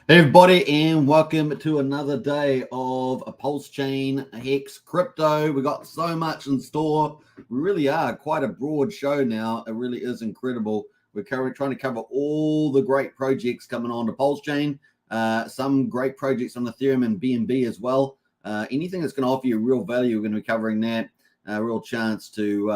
Hey everybody, and welcome to another day of a Pulsechain Hex Crypto. We got so much in store. We really are quite a broad show now. It really is incredible. We're trying to cover all the great projects coming on to Pulsechain. Some great projects on Ethereum and BNB as well. Anything that's going to offer you real value, we're going to be covering that. A real chance to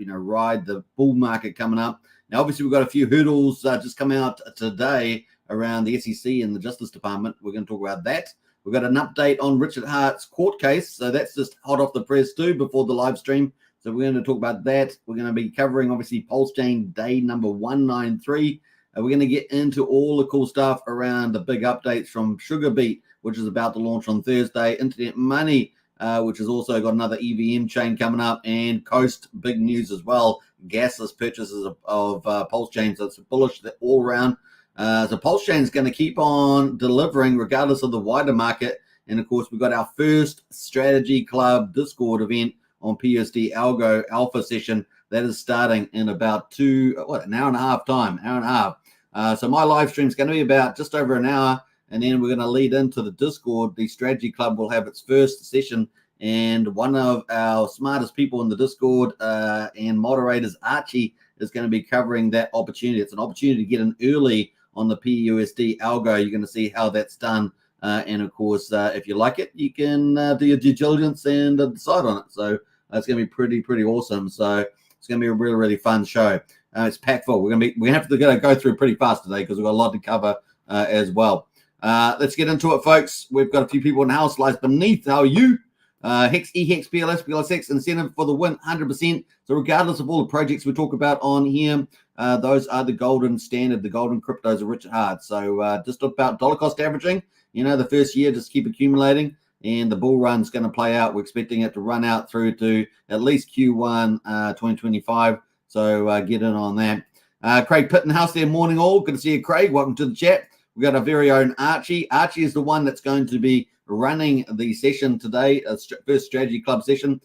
ride the bull market coming up. Now, obviously, we've got a few hurdles just come out today around the SEC and the Justice Department. We're going to talk about that. We've got an update on Richard Hart's court case. So that's just hot off the press too before the live stream. So we're going to talk about that. We're going to be covering, obviously, Pulsechain day number 193. We're going to get into all the cool stuff around the big updates from SugarBeet, which is about to launch on Thursday, Internet Money, which has also got another EVM chain coming up, and Coast, big news as well, gasless purchases of Pulsechain. So it's bullish all around. So Pulsechain is going to keep on delivering regardless of the wider market. And of course, we've got our first Strategy Club Discord event on PUSD Algo Alpha session that is starting in about an hour and a half time, hour and a half. So my live stream is going to be about just over an hour. And then we're going to lead into the Discord. The Strategy Club will have its first session. And one of our smartest people in the Discord and moderators, Archie, is going to be covering that opportunity. It's an opportunity to get in early on the PUSD algo. You're going to see how that's done. And of course, if you like it, you can do your due diligence and decide on it. So it's going to be pretty awesome. So it's going to be a really, really fun show. It's packed full. We have to go through pretty fast today because we've got a lot to cover as well. Let's get into it, folks. We've got a few people in the house. Lies beneath. How are you? Hex, EHEX, BLS, BLSX, incentive for the win, 100%. So regardless of all the projects we talk about on here, those are the golden standard, the golden cryptos of Richard Hart. So just about dollar cost averaging, the first year, just keep accumulating. And the bull run's going to play out. We're expecting it to run out through to at least Q1 2025. So get in on that. Craig Pittenhouse there, morning all. Good to see you, Craig. Welcome to the chat. We've got our very own Archie. Archie is the one that's going to be running the session today, first Strategy Club session.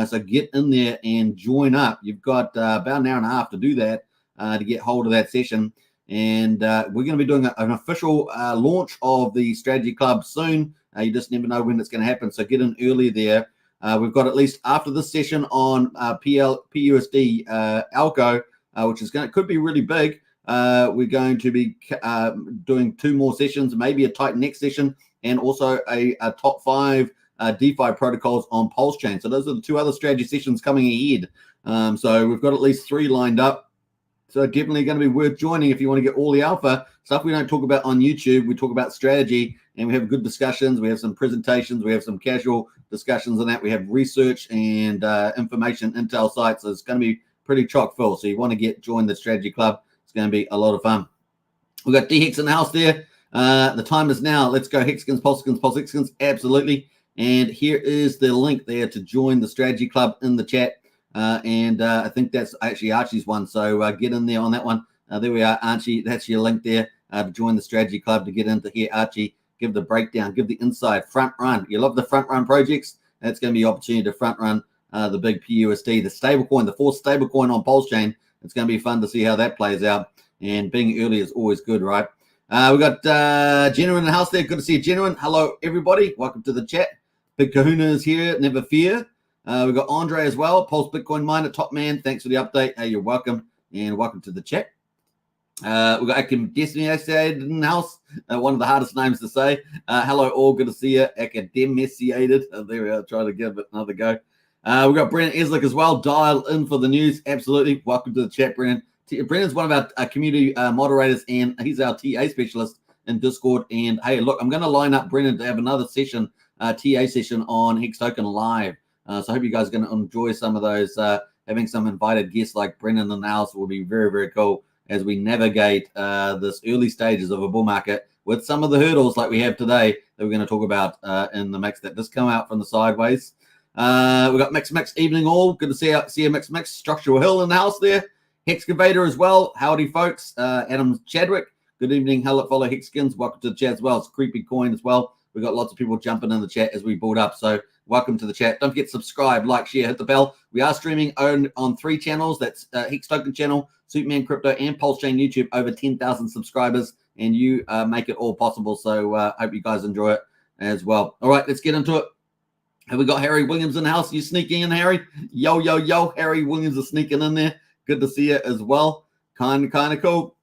So get in there and join up. You've got about an hour and a half to do that to get hold of that session. And we're going to be doing an official launch of the Strategy Club soon. You just never know when it's going to happen. So get in early there. We've got at least after this session on PUSD Algo, which could be really big. We're going to be doing 2 more sessions, maybe a tight next session, and also a top 5 DeFi protocols on Pulsechain. So those are the 2 other strategy sessions coming ahead. So we've got at least 3 lined up. So definitely going to be worth joining if you want to get all the alpha stuff we don't talk about on YouTube. We talk about strategy, and we have good discussions. We have some presentations. We have some casual discussions on that. We have research and information intel sites. So it's going to be pretty chock full. So you want to join the Strategy Club. It's going to be a lot of fun. We've got DHEX in the house there. The time is now. Let's go Hexkins, Pulsexkins. Absolutely. And here is the link there to join the Strategy Club in the chat. And I think that's actually Archie's one. So get in there on that one. There we are, Archie. That's your link there to join the Strategy Club to get into here. Archie, give the breakdown, give the inside, front run. You love the front run projects. That's going to be the opportunity to front run the big PUSD, the stablecoin, the 4th stablecoin on Pulsechain. It's going to be fun to see how that plays out. And being early is always good, right? We've got Genuine in the house there. Good to see you, Genuine. Hello, everybody. Welcome to the chat. Big Kahuna is here. Never fear. We've got Andre as well. Pulse Bitcoin Miner, top man. Thanks for the update. Hey, you're welcome. And welcome to the chat. We've got Academiciated in the house. One of the hardest names to say. Hello, all. Good to see you. Academiciated. There we are. Trying to give it another go. We've got Brennan Eslick as well. Dial in for the news. Absolutely. Welcome to the chat, Brennan. Brennan's one of our community moderators, and he's our TA specialist in Discord. And hey, look, I'm going to line up Brennan to have another session, TA session on Hex Token Live. So I hope you guys are going to enjoy some of those. Having some invited guests like Brennan in the house will be very, very cool as we navigate this early stages of a bull market with some of the hurdles like we have today that we're going to talk about in the mix that just come out from the sideways. We've got Mix evening all. Good to see you, Mix. Structural Hill in the house there. Hexcavator as well. Howdy, folks. Adam Chadwick. Good evening. Hello, follow Hexkins. Welcome to the chat as well. It's Creepy Coin as well. We've got lots of people jumping in the chat as we build up. So welcome to the chat. Don't forget to subscribe, like, share, hit the bell. We are streaming on 3 channels. That's Hex Token channel, Superman Crypto, and Pulsechain YouTube. Over 10,000 subscribers and you make it all possible. So hope you guys enjoy it as well. All right, let's get into it. Have we got Harry Williams in the house? You sneaking in, Harry? Yo, yo, yo. Harry Williams is sneaking in there. Good to see you as well. Kind of cool.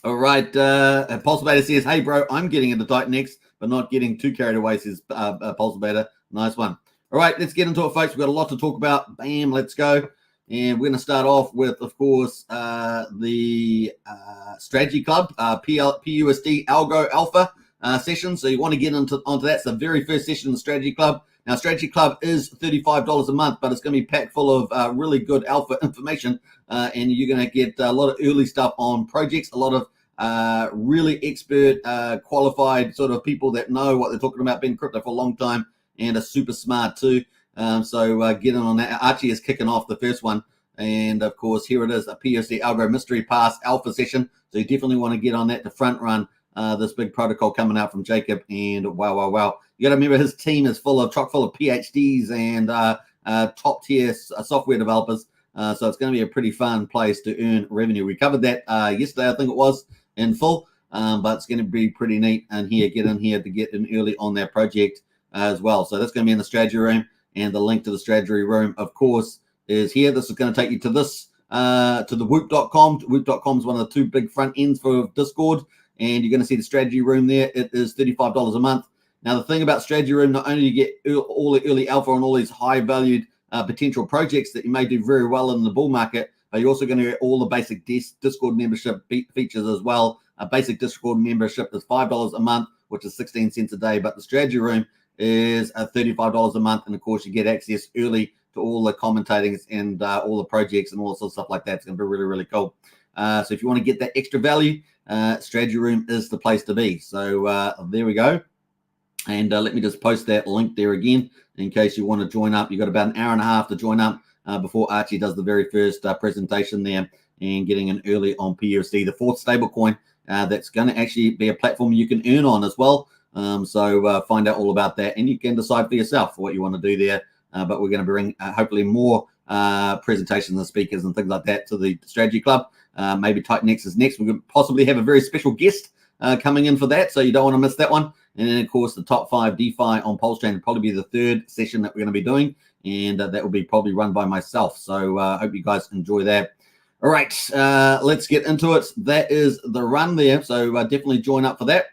All right. Pulsechain says, hey, bro, I'm getting into Titan X, but not getting too carried away, says Pulsechain. Nice one. All right, let's get into it, folks. We've got a lot to talk about. Bam, let's go. And we're going to start off with, of course, the Strategy Club, PUSD Algo Alpha session. So you want to get onto that. It's the very first session in the Strategy Club. Now, Strategy Club is $35 a month, but it's going to be packed full of really good alpha information. And you're going to get a lot of early stuff on projects, a lot of really expert, qualified sort of people that know what they're talking about, been in crypto for a long time, and are super smart too. So get in on that. Archie is kicking off the first one. And, of course, here it is, a PUSD Algo Mystery Pass Alpha session. So you definitely want to get on that to front run this big protocol coming out from Jacob. And wow. You got to remember his team is chock full of PhDs and top-tier software developers. So it's going to be a pretty fun place to earn revenue. We covered that yesterday, I think it was, in full. But it's going to be pretty neat. And get in here to get in early on that project as well. So that's going to be in the strategy room. And the link to the strategy room, of course, is here. This is going to take you to this, to the whoop.com. Whoop.com is one of the two big front ends for Discord. And you're going to see the strategy room there. It is $35 a month. Now, the thing about strategy room, not only do you get all the early alpha on all these high-valued potential projects that you may do very well in the bull market, but you're also going to get all the basic Discord membership features as well. A basic Discord membership is $5 a month, which is 16 cents a day. But the strategy room is $35 a month. And, of course, you get access early to all the commentating and all the projects and all sorts of stuff like that. It's going to be really, really cool. So if you want to get that extra value, strategy room is the place to be. So there we go. And let me just post that link there again in case you want to join up. You've got about an hour and a half to join up before Archie does the very first presentation there and getting in early on PUSD, the fourth stablecoin that's going to actually be a platform you can earn on as well. So find out all about that, and you can decide for yourself what you want to do there. But we're going to bring hopefully more presentations and speakers and things like that to the Strategy Club. Maybe Titan X is next. We could possibly have a very special guest coming in for that, so you don't want to miss that one. And then, of course, the top 5 DeFi on Pulsechain will probably be the third session that we're going to be doing, and that will be probably run by myself. So I hope you guys enjoy that. All right, let's get into it. That is the run there, so definitely join up for that.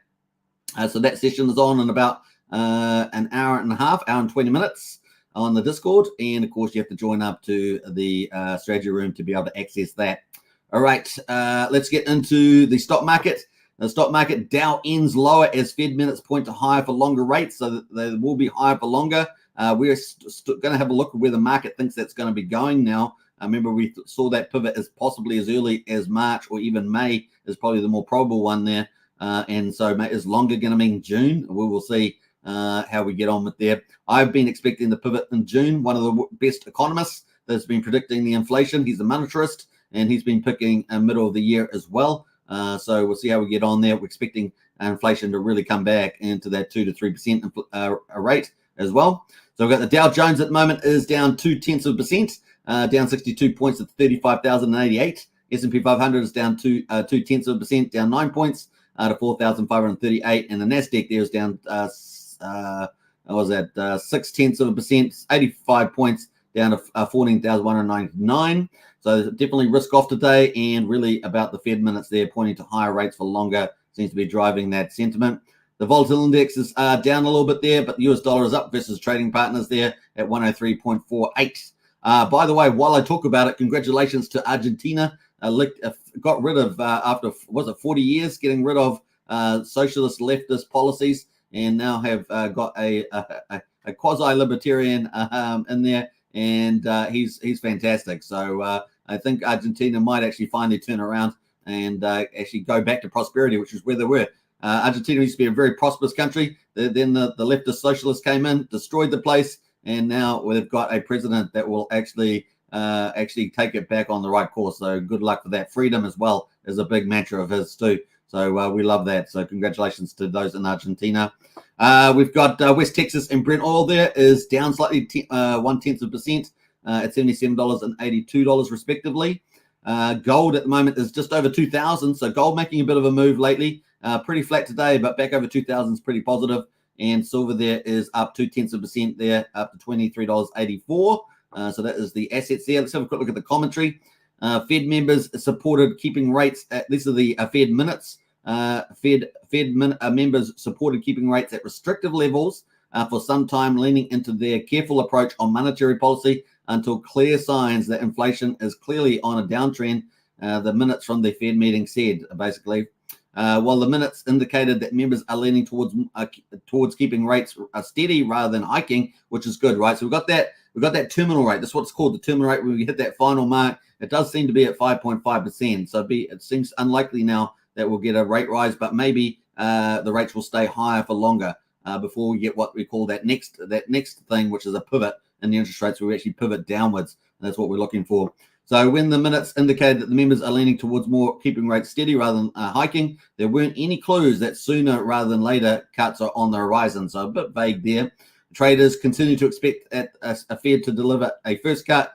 So that session is on in about an hour and a half, hour and 20 minutes on the Discord. And, of course, you have to join up to the strategy room to be able to access that. All right, let's get into the stock market. The stock market Dow ends lower as Fed minutes point to higher for longer rates, so that they will be higher for longer. We're going to have a look at where the market thinks that's going to be going now. Remember, we saw that pivot as possibly as early as March or even May is probably the more probable one there. And so is longer going to mean June? We will see how we get on with there. I've been expecting the pivot in June. One of the best economists that's been predicting the inflation. He's a monetarist, and he's been picking middle of the year as well. So we'll see how we get on there. We're expecting inflation to really come back into that 2 to 3% rate as well. So we've got the Dow Jones at the moment is down 0.2%, down 62 points at 35,088. S&P 500 is down 0.2%, down 9 points to 4,538. And the Nasdaq there is down 0.6%, 85 points down to 14,199. So definitely risk off today, and really about the Fed minutes there pointing to higher rates for longer seems to be driving that sentiment. The volatile index is down a little bit there, but the US dollar is up versus trading partners there at 103.48. By the way, while I talk about it, congratulations to Argentina. Got rid of, after, 40 years, getting rid of socialist leftist policies, and now have got a quasi-libertarian in there, and he's fantastic. So I think Argentina might actually finally turn around and actually go back to prosperity, which is where they were. Argentina used to be a very prosperous country. Then the leftist socialists came in, destroyed the place, and now we've got a president that will actually take it back on the right course. So good luck for that. Freedom as well is a big mantra of his too. So we love that. So congratulations to those in Argentina. We've got West Texas and Brent oil there is down slightly, 0.1% at $77 and $82 respectively. Gold at the moment is just over 2,000. So gold making a bit of a move lately. Pretty flat today, but back over 2,000 is pretty positive. And silver there is up 0.2% there, up to $23.84. So that is the assets there. Let's have a quick look at the commentary. Fed members supported keeping rates at, these are the Fed minutes. Members supported keeping rates at restrictive levels for some time, leaning into their careful approach on monetary policy until clear signs that inflation is clearly on a downtrend. The minutes from the Fed meeting said, basically. While the minutes indicated that members are leaning towards keeping rates steady rather than hiking, which is good, right? So we've got that terminal rate. That's what's called the terminal rate. When we hit that final mark, it does seem to be at 5.5%. So it seems unlikely now that we'll get a rate rise, but maybe the rates will stay higher for longer before we get what we call that next thing, which is a pivot in the interest rates, where we actually pivot downwards. And that's what we're looking for. So when the minutes indicated that the members are leaning towards more keeping rates steady rather than hiking, there weren't any clues that sooner rather than later cuts are on the horizon. So a bit vague there. Traders continue to expect a Fed to deliver a first cut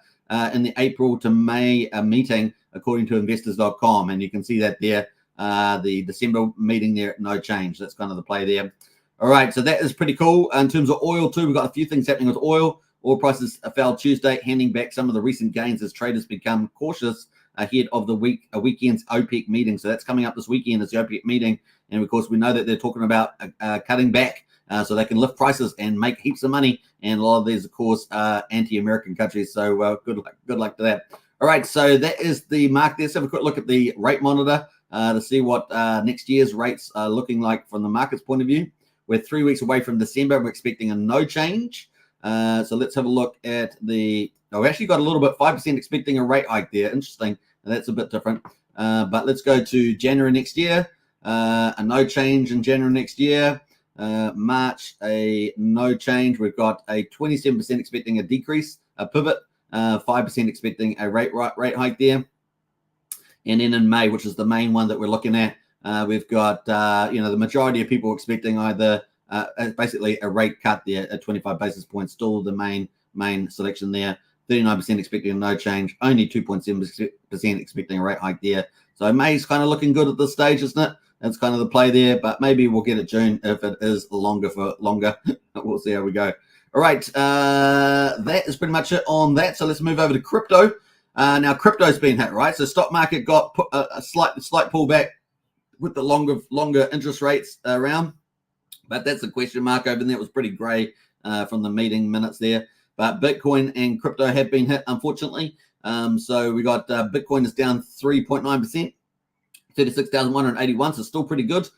in the April to May meeting, according to investors.com. And you can see that there, the December meeting there, no change. That's kind of the play there. All right, so that is pretty cool. In terms of oil too, we've got a few things happening with oil. Oil prices fell Tuesday, handing back some of the recent gains as traders become cautious ahead of the weekend's OPEC meeting. So that's coming up this weekend, is the OPEC meeting. And of course, we know that they're talking about cutting back so they can lift prices and make heaps of money. And a lot of these, of course, are anti-American countries. So good luck to that. All right, so that is the mark there. Let's have a quick look at the rate monitor to see what next year's rates are looking like from the market's point of view. We're 3 weeks away from December. We're expecting a no change. So let's have a look at we actually got a little bit, 5% expecting a rate hike there. Interesting. That's a bit different. But let's go to January next year. A no change in January next year. March, a no change. We've got a 27% expecting a decrease, a pivot, 5% expecting a rate hike there. And then in May, which is the main one that we're looking at, we've got, the majority of people expecting either basically a rate cut there at 25 basis points, still the main selection there. 39% expecting a no change, only 2.7% expecting a rate hike there. So May's kind of looking good at this stage, isn't it? That's kind of the play there, but maybe we'll get it June if it is longer for longer. We'll see how we go. All right, that is pretty much it on that. So let's move over to crypto. Now crypto's been hit, right? So stock market got put a slight pullback with the longer interest rates around. But that's a question mark over there. It was pretty grey from the meeting minutes there. But Bitcoin and crypto have been hit, unfortunately. So we got Bitcoin is down 3.9%, 36,181. So still pretty good.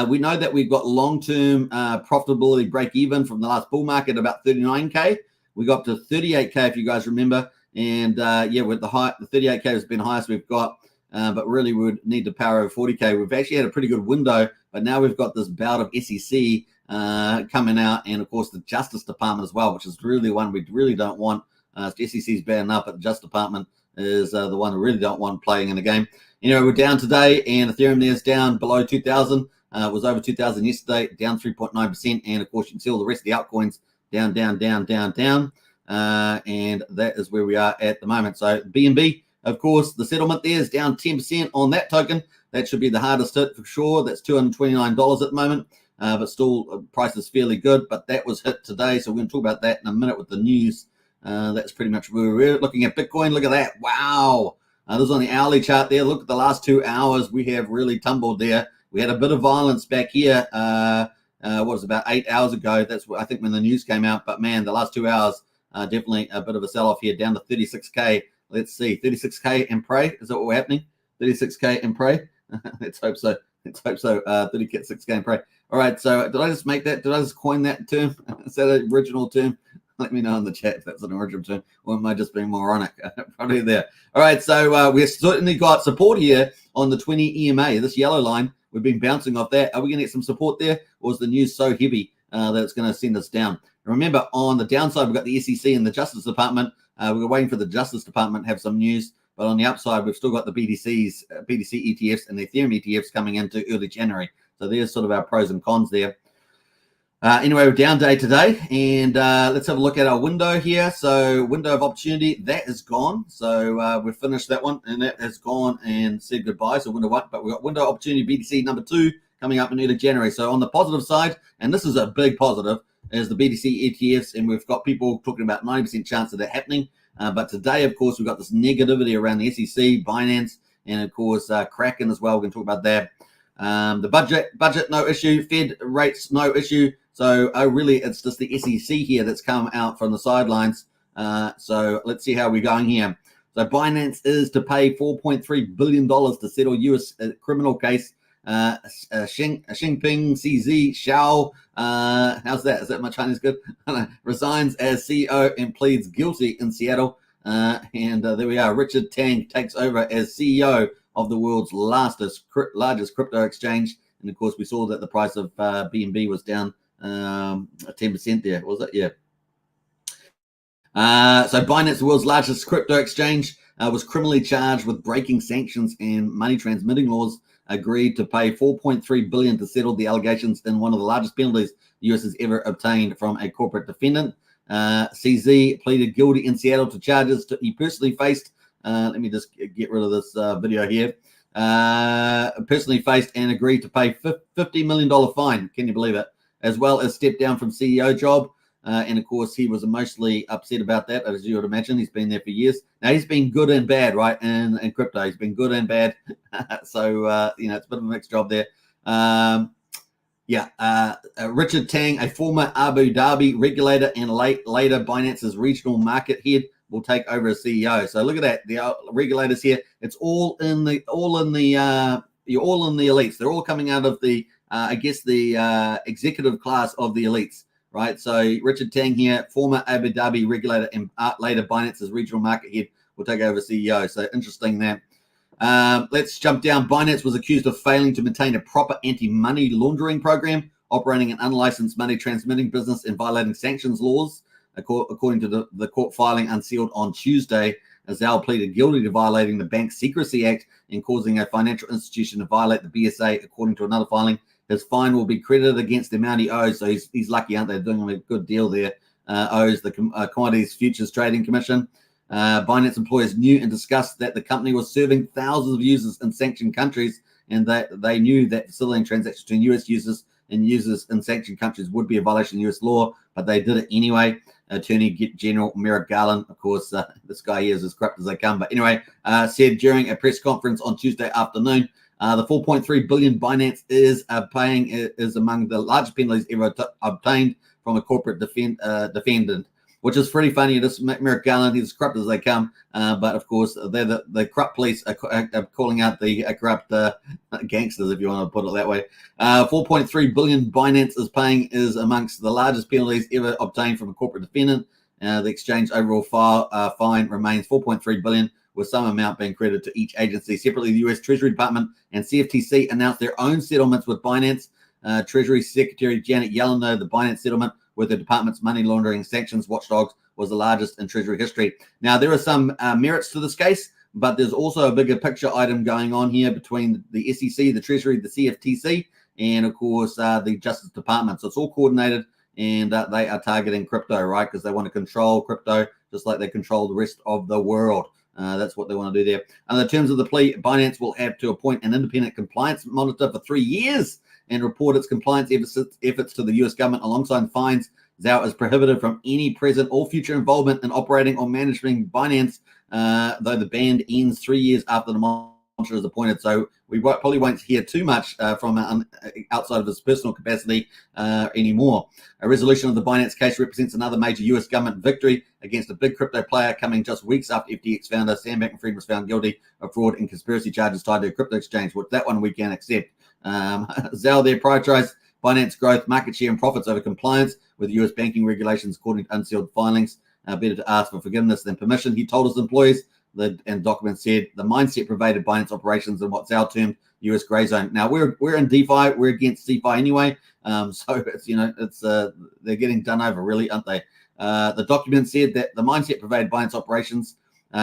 We know that we've got long-term profitability break even from the last bull market, about 39K. We got up to 38K, if you guys remember. And with the 38K has been highest we've got. But really we would need to power over 40K. We've actually had a pretty good window, but now we've got this bout of SEC coming out, and of course the Justice Department as well, which is really one we really don't want. SEC's bad enough, but the Justice Department is the one we really don't want playing in the game. We're down today, and Ethereum there is down below 2,000. It was over 2,000 yesterday, down 3.9%, and of course you can see all the rest of the altcoins down. And that is where we are at the moment. So BNB, of course, the settlement there is down 10% on that token. That should be the hardest hit for sure. That's $229 at the moment, but still price is fairly good. But that was hit today, so we're going to talk about that in a minute with the news. That's pretty much where we're looking at Bitcoin. Look at that. Wow. This is on the hourly chart there. Look at the last 2 hours. We have really tumbled there. We had a bit of violence back here. What was about 8 hours ago? That's I think when the news came out. But man, the last 2 hours, definitely a bit of a sell-off here, down to 36K. Let's see, 36K and pray. Is that what we're happening? 36K and pray. Let's hope so. 36K and pray. All right. So did I just make that? Did I just coin that term? Is that an original term? Let me know in the chat if that's an original term, or am I just being moronic? Probably there. All right. So we've certainly got support here on the 20 EMA. This yellow line, we've been bouncing off that. Are we going to get some support there, or is the news so heavy that it's going to send us down? Remember, on the downside, we've got the SEC and the Justice Department. We're waiting for the Justice Department to have some news. But on the upside, we've still got the BTC ETFs and the Ethereum ETFs coming into early January. So there's sort of our pros and cons there. Anyway, we're down day today, and let's have a look at our window here. So window of opportunity, that is gone. So we've finished that one, and that has gone and said goodbye. So window one, but we've got window opportunity BTC number 2 coming up in early January. So on the positive side, and this is a big positive, is the BTC ETFs, and we've got people talking about 90% chance of that happening. But today, of course, we've got this negativity around the SEC, Binance, and of course Kraken as well. We're going to talk about that. The budget no issue, Fed rates no issue. So really, it's just the SEC here that's come out from the sidelines. So let's see how we're going here. So Binance is to pay $4.3 billion to settle U.S. criminal case. Xingping CZ Xiao, how's that? Is that my Chinese good? Resigns as CEO and pleads guilty in Seattle. And there we are. Richard Tang takes over as CEO of the world's largest crypto exchange. And of course, we saw that the price of BNB was down 10% there. Was it? Yeah. So Binance, the world's largest crypto exchange, was criminally charged with breaking sanctions and money transmitting laws. Agreed to pay $4.3 billion to settle the allegations in one of the largest penalties the U.S. has ever obtained from a corporate defendant. CZ pleaded guilty in Seattle to charges he personally faced. Let me just get rid of this video here. Personally faced and agreed to pay $50 million fine. Can you believe it? As well as step down from CEO job. And of course, he was emotionally upset about that, as you would imagine. He's been there for years. Now, he's been good and bad, right? In crypto, he's been good and bad. So, it's a bit of a mixed job there. Richard Tang, a former Abu Dhabi regulator and later Binance's regional market head, will take over as CEO. So look at that. The regulators here. It's all in the elites. They're all coming out of the executive class of the elites. Right, so Richard Tang here, former Abu Dhabi regulator and later Binance's regional market head, will take over CEO. So interesting there. Let's jump down. Binance was accused of failing to maintain a proper anti-money laundering program, operating an unlicensed money transmitting business and violating sanctions laws. According to the court filing unsealed on Tuesday, Azal pleaded guilty to violating the Bank Secrecy Act and causing a financial institution to violate the BSA, according to another filing. His fine will be credited against the amount he owes. So he's lucky, aren't they? Doing him a good deal there. Owes the Commodities Futures Trading Commission. Binance employers knew and discussed that the company was serving thousands of users in sanctioned countries, and that they knew that facilitating transactions between U.S. users and users in sanctioned countries would be a violation of U.S. law, but they did it anyway. Attorney General Merrick Garland, of course, this guy here is as corrupt as they come. But anyway, said during a press conference on Tuesday afternoon, the $4.3 billion Binance is paying is among the largest penalties ever obtained from a corporate defendant, which is pretty funny. This Merrick Garland, he's as corrupt as they come, but of course, they're the corrupt police are calling out the corrupt gangsters, if you want to put it that way. $4.3 billion Binance is paying is amongst the largest penalties ever obtained from a corporate defendant. The exchange overall fine remains $4.3 billion, with some amount being credited to each agency. Separately, the U.S. Treasury Department and CFTC announced their own settlements with Binance. Treasury Secretary Janet Yellen noted the Binance settlement with the department's money laundering sanctions watchdogs was the largest in Treasury history. Now, there are some merits to this case, but there's also a bigger picture item going on here between the SEC, the Treasury, the CFTC, and of course, the Justice Department. So it's all coordinated, and they are targeting crypto, right? Because they want to control crypto just like they control the rest of the world. That's what they want to do there. Under the terms of the plea, Binance will have to appoint an independent compliance monitor for 3 years and report its compliance efforts to the U.S. government alongside fines. Zhao is prohibited from any present or future involvement in operating or managing Binance, though the ban ends 3 years after the monitor is appointed. So we probably won't hear too much from outside of his personal capacity anymore. A resolution of the Binance case represents another major U.S. government victory against a big crypto player, coming just weeks after FTX founder Sam Bankman-Fried was found guilty of fraud and conspiracy charges tied to a crypto exchange. Which that one we can accept. Zhao there prioritized Binance growth, market share, and profits over compliance with U.S. banking regulations, according to unsealed filings. Better to ask for forgiveness than permission, he told his employees. And documents said the mindset pervaded Binance operations in what's our termed U.S. gray zone. Now we're in DeFi, we're against DeFi anyway, so it's they're getting done over, really, aren't they? The document said that the mindset pervaded Binance operations.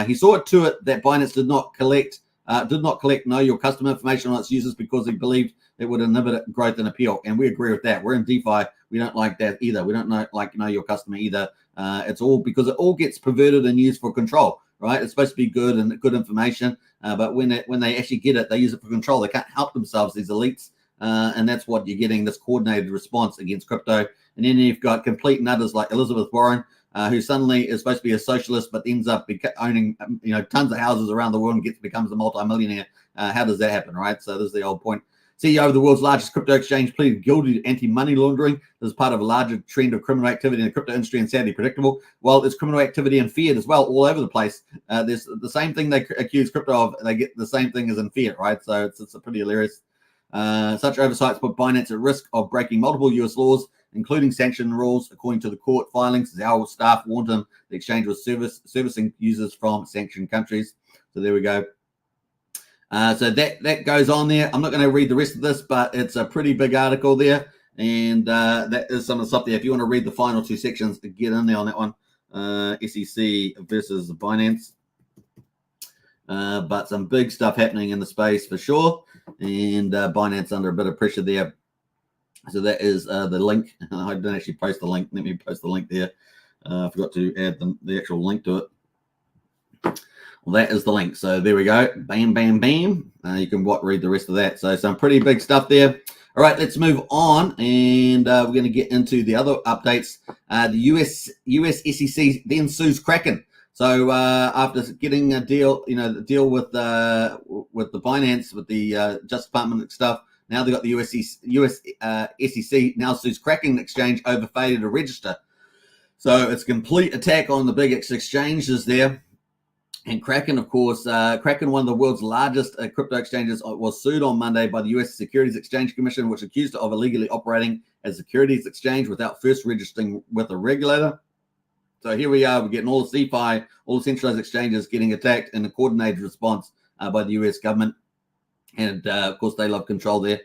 He saw it to it that Binance did not collect know your customer information on its users because he believed it would inhibit growth and appeal. And we agree with that. We're in DeFi. We don't like that either. We don't know your customer either. It's all because it all gets perverted and used for control, right? It's supposed to be good and good information, but when they actually get it, they use it for control. They can't help themselves, these elites, and that's what you're getting, this coordinated response against crypto. And then you've got complete nutters like Elizabeth Warren, who suddenly is supposed to be a socialist, but ends up owning tons of houses around the world and becomes a multimillionaire. How does that happen, right? So this is the old point. CEO of the world's largest crypto exchange pleaded guilty to anti-money laundering as part of a larger trend of criminal activity in the crypto industry, and sadly predictable. Well, there's criminal activity in fiat as well, all over the place. There's the same thing they accuse crypto of, they get the same thing as in fiat, right? So it's pretty hilarious. Such oversights put Binance at risk of breaking multiple US laws, including sanction rules. According to the court filings, our staff warned him the exchange was servicing users from sanctioned countries. So there we go. So that goes on there. I'm not going to read the rest of this, but it's a pretty big article there. And that is some of the stuff there. If you want to read the final two sections, get in there on that one. SEC versus Binance. But some big stuff happening in the space for sure. And Binance under a bit of pressure there. So that is the link. I didn't actually post the link. Let me post the link there. I forgot to add the actual link to it. Well, that is the link. So there we go. Bam, bam, bam. You can read the rest of that. So some pretty big stuff there. All right, let's move on. And we're going to get into the other updates. The US SEC then sues Kraken. So after getting a deal, the deal with the Binance, with the Justice Department stuff, now they've got the US SEC now sues Kraken exchange over failure to register. So it's a complete attack on the big exchanges there. And Kraken, of course, Kraken, one of the world's largest crypto exchanges, was sued on Monday by the US Securities Exchange Commission, which accused it of illegally operating as a securities exchange without first registering with a regulator. So here we are, we're getting all the CeFi, all the centralized exchanges getting attacked in a coordinated response by the US government. And of course, they love control there.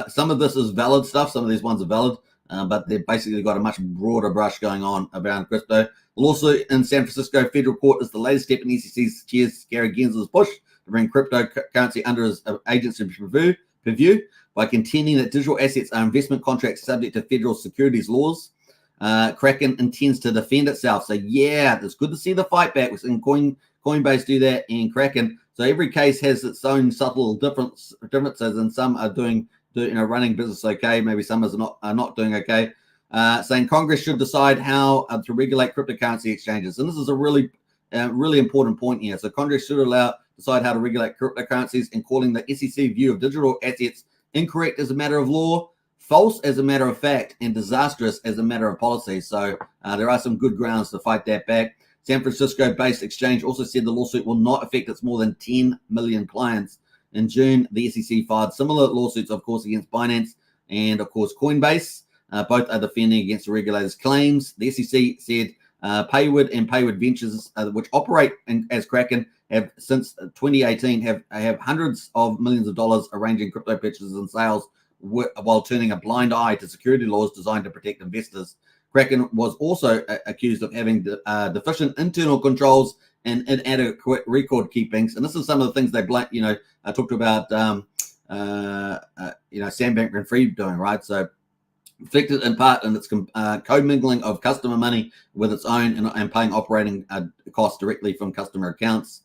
Some of this is valid stuff. Some of these ones are valid, but they've basically got a much broader brush going on around crypto. The lawsuit in San Francisco federal court is the latest step in SEC's chair Gary Gensler's push to bring cryptocurrency under his agency purview by contending that digital assets are investment contracts subject to federal securities laws. Kraken intends to defend itself. So yeah, it's good to see the fight back. We've seen Coinbase do that and Kraken. So every case has its own subtle differences, and some are running business okay. Maybe some are not doing okay. Saying Congress should decide how to regulate cryptocurrency exchanges, and this is a really important point here. So Congress should decide how to regulate cryptocurrencies, and calling the SEC view of digital assets incorrect as a matter of law, false as a matter of fact, and disastrous as a matter of policy. So there are some good grounds to fight that back. San Francisco-based exchange also said the lawsuit will not affect its more than 10 million clients. In June, the SEC filed similar lawsuits, of course, against Binance and, of course, Coinbase. Both are defending against the regulator's claims. The SEC said Payward and Payward Ventures, which operate as Kraken, have since 2018 have hundreds of millions of dollars arranging crypto purchases and sales while turning a blind eye to security laws designed to protect investors. Kraken was also accused of having deficient internal controls and inadequate record keepings. And this is some of the things they I talked about, Sam Bankman-Fried doing, right? So reflected in part in its commingling of customer money with its own and paying operating costs directly from customer accounts.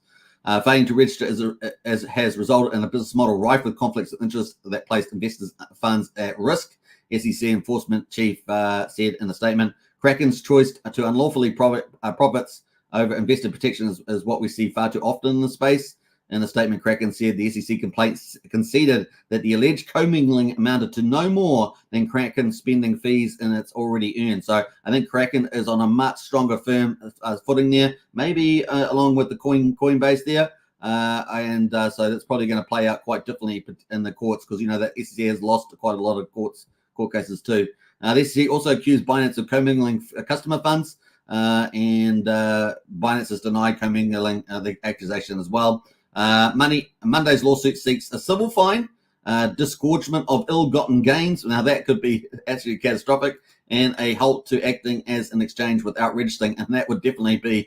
Failing to register has resulted in a business model rife with conflicts of interest that placed investors' funds at risk. SEC enforcement chief said in a statement, Kraken's choice to unlawfully profits over investor protection is what we see far too often in the space. In the statement, Kraken said the SEC complaints conceded that the alleged commingling amounted to no more than Kraken spending fees in its already earned. So I think Kraken is on a much stronger firm footing there, maybe along with the Coinbase there. So that's probably going to play out quite differently in the courts because, that SEC has lost quite a lot of court cases too. The SEC also accused Binance of commingling customer funds, and Binance has denied commingling the accusation as well. Monday's lawsuit seeks a civil fine, disgorgement of ill-gotten gains. Now that could be actually catastrophic, and a halt to acting as an exchange without registering, and that would definitely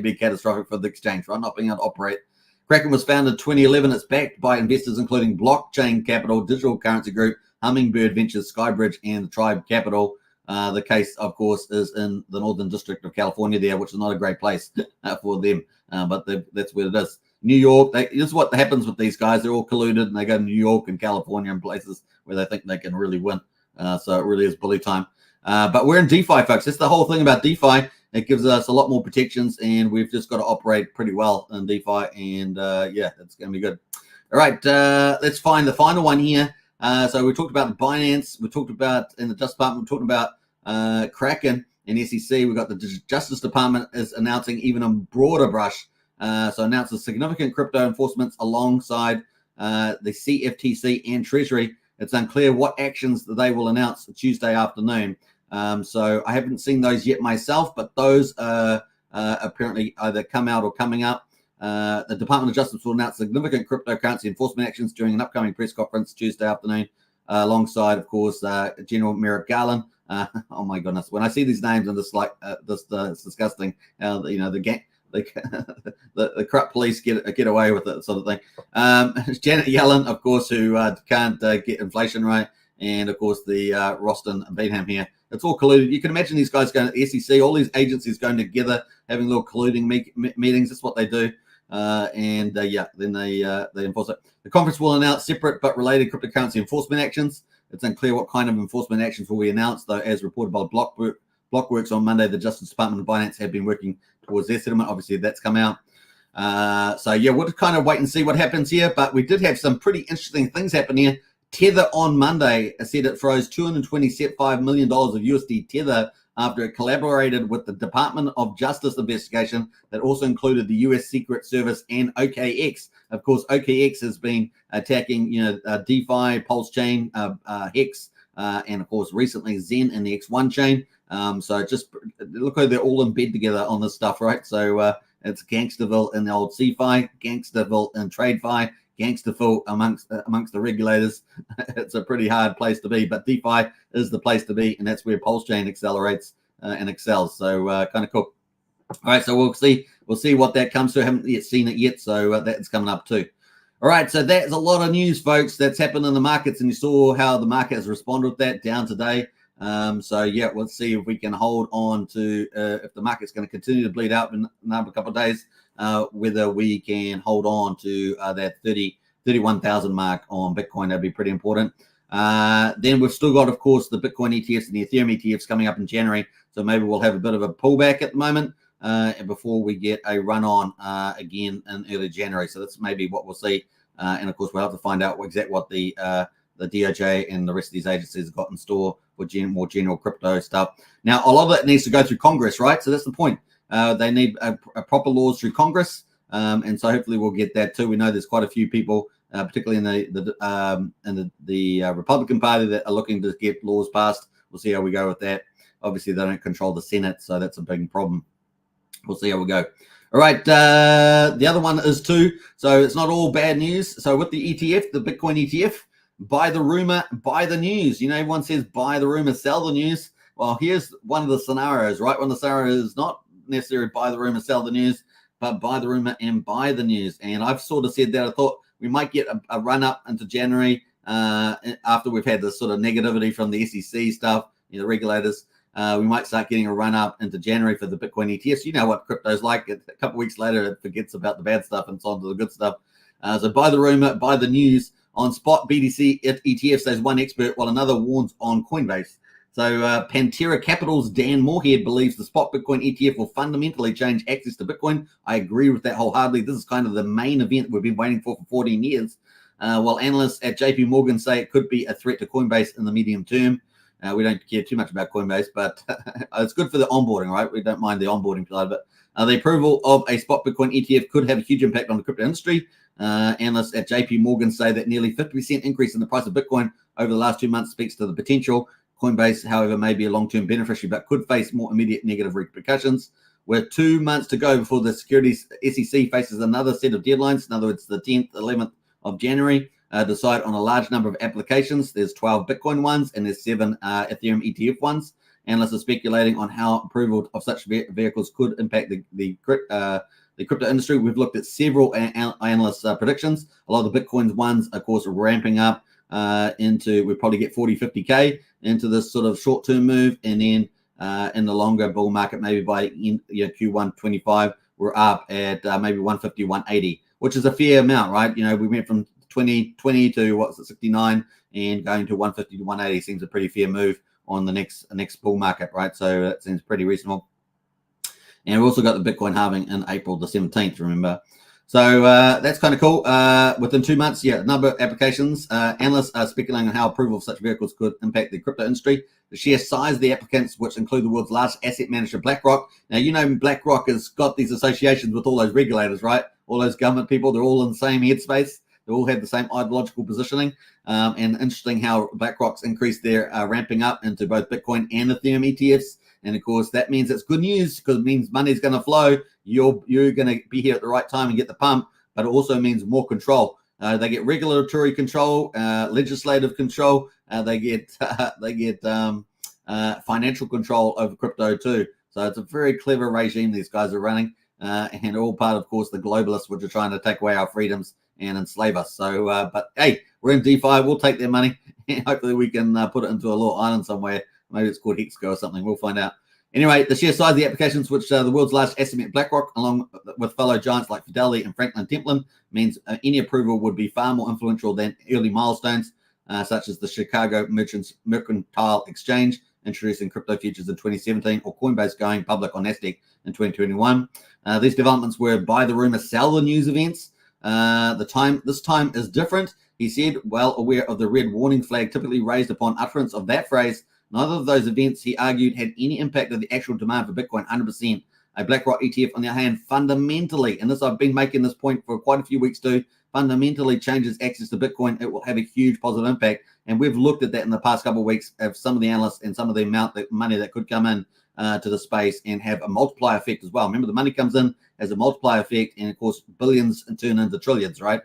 be catastrophic for the exchange, right? Not being able to operate. Kraken was founded in 2011. It's backed by investors including Blockchain Capital, Digital Currency Group, Hummingbird Ventures, Skybridge, and the Tribe Capital. The case, of course, is in the Northern District of California there, which is not a great place for them, but that's where it is. New York, this is what happens with these guys. They're all colluded, and they go to New York and California and places where they think they can really win. So it really is bully time. But we're in DeFi, folks. That's the whole thing about DeFi. It gives us a lot more protections, and we've just got to operate pretty well in DeFi, and yeah, it's going to be good. All right, let's find the final one here. So we talked about Binance. We talked about in the Justice Department. We talked about Kraken and SEC. We've got the Justice Department is announcing even a broader brush. So announces significant crypto enforcements alongside the CFTC and Treasury. It's unclear what actions they will announce Tuesday afternoon. So I haven't seen those yet myself, but those apparently either come out or coming up. The Department of Justice will announce significant cryptocurrency enforcement actions during an upcoming press conference Tuesday afternoon, alongside, of course, General Merrick Garland. Oh my goodness! When I see these names, I'm just like, it's disgusting. The gang, the corrupt police get away with it, sort of thing. Janet Yellen, of course, who can't get inflation right, and of course the Roston Beetham here. It's all colluded. You can imagine these guys going to the SEC, all these agencies going together, having little colluding meetings. That's what they do. Then they enforce it. The conference will announce separate but related cryptocurrency enforcement actions. It's unclear what kind of enforcement actions will be announced, though, as reported by Blockworks on Monday. The Justice Department and Binance have been working towards their settlement. Obviously, that's come out. So yeah, we'll kind of wait and see what happens here. But we did have some pretty interesting things happen here. Tether on Monday said it froze $225 million of USD Tether after it collaborated with the Department of Justice investigation that also included the US Secret Service and OKX. Of course, OKX has been attacking, DeFi, Pulsechain, Hex, and of course recently Zen and the X1 chain. So just look how they're all in bed together on this stuff, right? So it's Gangsterville in the old CFI, Gangsterville in TradeFi, Gangsterville amongst the regulators. It's a pretty hard place to be, but DeFi is the place to be, and that's where Pulsechain accelerates and excels. So kind of cool. All right, so we'll see what that comes to. I haven't yet seen it yet, so that's coming up too. All right, so that's a lot of news, folks, that's happened in the markets, and you saw how the market has responded to that down today. So yeah, we'll see if we can hold on to if the market's going to continue to bleed out in another couple of days, whether we can hold on to that 31,000 mark on Bitcoin. That'd be pretty important. Then we've still got, of course, the Bitcoin ETFs and the Ethereum ETFs coming up in January. So maybe we'll have a bit of a pullback at the moment before we get a run on again in early January. So that's maybe what we'll see. And of course, we'll have to find out exactly what the DOJ and the rest of these agencies have got in store with more general crypto stuff. Now, a lot of that needs to go through Congress, right? So that's the point. They need a proper laws through Congress. And so hopefully we'll get that too. We know there's quite a few people, particularly in the Republican Party, that are looking to get laws passed. We'll see how we go with that. Obviously, they don't control the Senate, so that's a big problem. We'll see how we go. All right, the other one is too. So it's not all bad news. So with the ETF, the Bitcoin ETF, buy the rumor, buy the news. Everyone says buy the rumor, sell the news. Well, here's one of the scenarios, right? One of the scenarios is not necessarily buy the rumor, sell the news, but buy the rumor and buy the news. And I've sort of said that I thought we might get a run up into January after we've had this sort of negativity from the SEC stuff, the regulators. We might start getting a run up into January for the Bitcoin ETFs. You know what crypto's like. A couple of weeks later, it forgets about the bad stuff and it's on to the good stuff. So buy the rumor, buy the news. On spot BTC ETF, says one expert, while another warns on Coinbase. So Pantera Capital's Dan Moorhead believes the spot Bitcoin ETF will fundamentally change access to Bitcoin. I agree with that wholeheartedly. This is kind of the main event we've been waiting for 14 years. While analysts at JP Morgan say it could be a threat to Coinbase in the medium term. We don't care too much about Coinbase, but it's good for the onboarding, right? We don't mind the onboarding side of it. The approval of a spot Bitcoin ETF could have a huge impact on the crypto industry. Analysts at JP Morgan say that nearly 50% increase in the price of Bitcoin over the last 2 months speaks to the potential. Coinbase, however, may be a long-term beneficiary, but could face more immediate negative repercussions. With 2 months to go before the Securities SEC faces another set of deadlines, in other words, the 10th, 11th of January, decide on a large number of applications. There's 12 Bitcoin ones and there's 7 Ethereum ETF ones. Analysts are speculating on how approval of such vehicles could impact the crypto industry. We've looked at several analysts' predictions. A lot of the Bitcoin ones, of course, are ramping up. we probably get 40, 50K into this sort of short-term move. And then in the longer bull market, maybe by Q1 25, we're up at maybe 150, 180, which is a fair amount, right? We went from 20 to what's it, 69, and going to 150 to 180 seems a pretty fair move on the next bull market, right? So that seems pretty reasonable. And we've also got the Bitcoin halving in April the 17th, remember? So that's kind of cool. Within 2 months, a number of applications. Analysts are speculating on how approval of such vehicles could impact the crypto industry. The sheer size of the applicants, which include the world's largest asset manager, BlackRock. Now, BlackRock has got these associations with all those regulators, right? All those government people, they're all in the same headspace. They all have the same ideological positioning. And interesting how BlackRock's increased their ramping up into both Bitcoin and Ethereum ETFs. And of course, that means it's good news because it means money's going to flow. You're going to be here at the right time and get the pump, but it also means more control. They get regulatory control, legislative control. They get financial control over crypto too. So it's a very clever regime these guys are running, and all part, of course, the globalists, which are trying to take away our freedoms and enslave us. So, but hey, we're in DeFi. We'll take their money, and hopefully we can put it into a little island somewhere. Maybe it's called Hex or something. We'll find out. Anyway, the sheer size of the applications, which the world's largest asset manager, BlackRock, along with fellow giants like Fidelity and Franklin Templeton, means any approval would be far more influential than early milestones, such as the Chicago Mercantile Exchange introducing crypto futures in 2017, or Coinbase going public on Nasdaq in 2021. These developments were buy the rumor, sell the news events. This time is different. He said, well aware of the red warning flag typically raised upon utterance of that phrase. Neither of those events, he argued, had any impact on the actual demand for Bitcoin, 100%. A BlackRock ETF, on the other hand, fundamentally, and this I've been making this point for quite a few weeks too, fundamentally changes access to Bitcoin. It will have a huge positive impact. And we've looked at that in the past couple of weeks of some of the analysts and some of the amount of money that could come in to the space and have a multiplier effect as well. Remember, the money comes in as a multiplier effect, and of course, billions turn into trillions, right?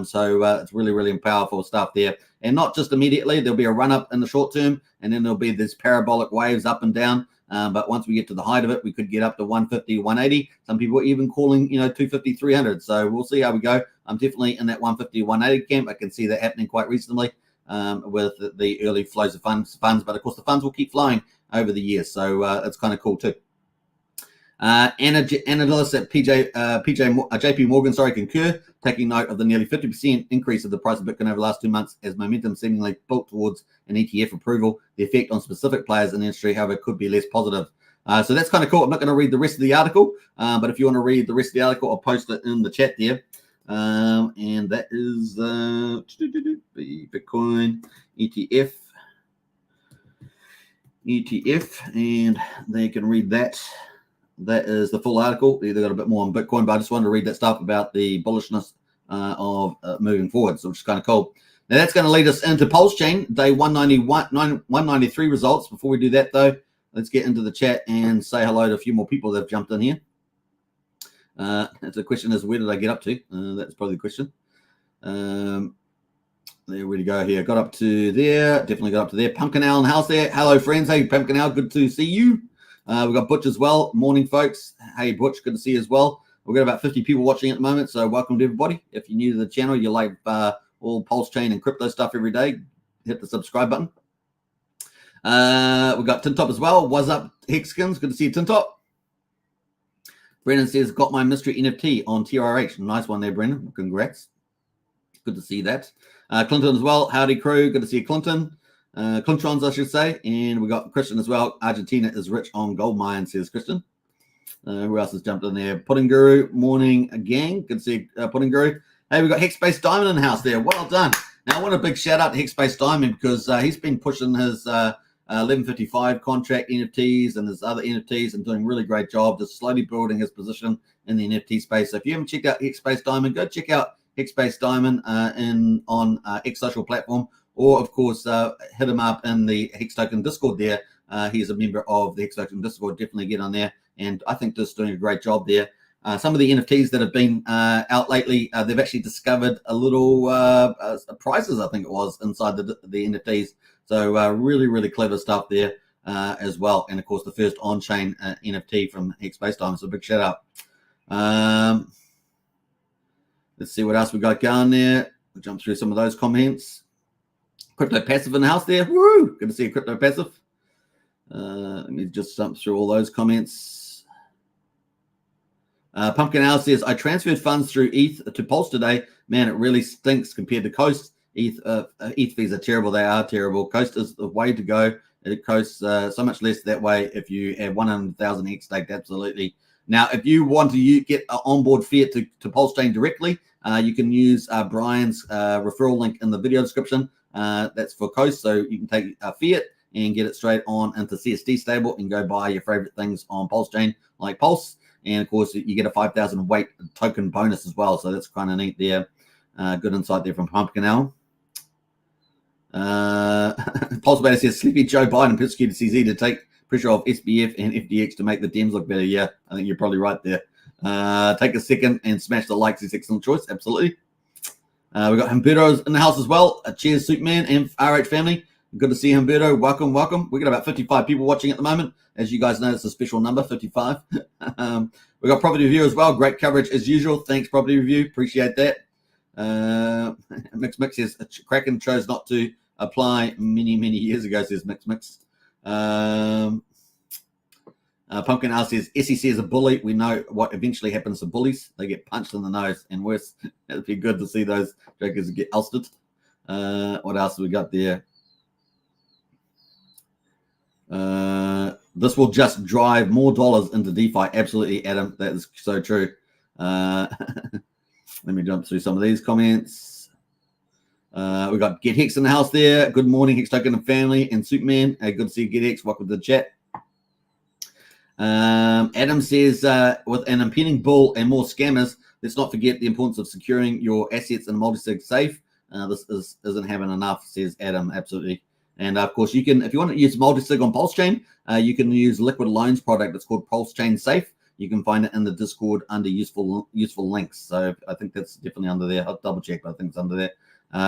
So it's really, really powerful stuff there. And not just immediately, there'll be a run up in the short term, and then there'll be these parabolic waves up and down. But once we get to the height of it, we could get up to 150, 180. Some people are even calling, 250, 300. So we'll see how we go. I'm definitely in that 150, 180 camp. I can see that happening quite recently with the early flows of funds. But of course, the funds will keep flowing over the years. So it's kind of cool too. Analysts at JP Morgan, concur, taking note of the nearly 50% increase of the price of Bitcoin over the last 2 months as momentum seemingly built towards an ETF approval. The effect on specific players in the industry, however, could be less positive. So that's kind of cool. I'm not going to read the rest of the article, but if you want to read the rest of the article, I'll post it in the chat there. And that is the Bitcoin ETF, and they can read that. That is the full article. They've got a bit more on Bitcoin, but I just wanted to read that stuff about the bullishness of moving forward, so which is kind of cool. Now that's going to lead us into Pulsechain, day 193 results. Before we do that, though, let's get into the chat and say hello to a few more people that have jumped in here. The question is, where did I get up to? That's probably the question. There we go here. Got up to there. Definitely got up to there. Pumpkin Owl in the house there. Hello, friends. Hey, Pumpkin Owl. Good to see you. We've got Butch as well. Morning, folks. Hey, Butch. Good to see you as well. We've got about 50 people watching at the moment, so welcome to everybody. If you're new to the channel, you like all Pulsechain and crypto stuff every day, hit the subscribe button. We've got Tintop as well. What's up, Hexkins? Good to see you, Tintop. Brennan says, got my mystery NFT on TRH. Nice one there, Brennan. Congrats. Good to see that. Clinton as well. Howdy, crew. Good to see you, Clinton. Clintons, I should say. And we got Christian as well. Argentina is rich on gold mines, says Christian. Who else has jumped in there? Pudding Guru, morning gang. Good to see Pudding Guru. Hey, we got Hexbase Diamond in the house there. Well done. Now, I want a big shout out to Hexbase Diamond because he's been pushing his 1155 contract NFTs and his other NFTs and doing a really great job, just slowly building his position in the NFT space. So if you haven't checked out Hexbase Diamond, go check out Hexbase Diamond on X social platform, or of course hit him up in the Hex Token Discord there. He's a member of the Hex Token Discord. Definitely get on there, and I think just doing a great job there. Some of the NFTs that have been out lately, they've actually discovered a little prizes, I think it was, inside the NFTs. So really, really clever stuff there as well. And of course, the first on-chain NFT from Hexbase Diamond. So big shout out. Let's see what else we got going there. We'll jump through some of those comments. Crypto passive in the house there. Woo! Good to see a crypto passive. Let me just jump through all those comments. Pumpkin Owl says, I transferred funds through ETH to Pulse today. Man, it really stinks compared to Coast. ETH fees are terrible. They are terrible. Coast is the way to go. It costs so much less that way if you have 100,000 X staked, absolutely. Now, if you want to get onboard fiat to Pulsechain directly, you can use Brian's referral link in the video description. That's for Coast, so you can take fiat and get it straight on into CSD stable and go buy your favorite things on Pulsechain like Pulse. And of course, you get a 5,000 weight token bonus as well. So that's kind of neat there. Good insight there from Pumpkin Owl. Pulse Batter says Sleepy Joe Biden persecuted CZ to take pressure off SBF and FDX to make the Dems look better. Yeah, I think you're probably right there. Take a second and smash the likes. It's excellent choice. Absolutely. We've got Humberto's in the house as well. Cheers, Superman and RH family. Good to see Humberto. Welcome, welcome. We've got about 55 people watching at the moment. As you guys know, it's a special number, 55. We've got Property Review as well. Great coverage as usual. Thanks, Property Review. Appreciate that. Mix says Kraken chose not to apply many years ago, says Mix. Pumpkin Owl says SEC is a bully. We know what eventually happens to bullies. They get punched in the nose and worse. It'd be good to see those jokers get ousted. What else have we got there? This will just drive more dollars into DeFi. Absolutely, Adam. That is so true. Let me jump through some of these comments. We got Get Hex in the house there. Good morning, Hex Token and family and Superman. Good to see you, Get Hex. Welcome to the chat. Adam says, with an impending bull and more scammers, let's not forget the importance of securing your assets in a multi-sig safe. This isn't having enough, says Adam. Absolutely. And of course, you can, if you want to use multi-sig on Pulsechain, you can use Liquid Loans product that's called Pulsechain Safe. You can find it in the Discord under useful links. So I think that's definitely under there. I'll double check, but I think it's under there.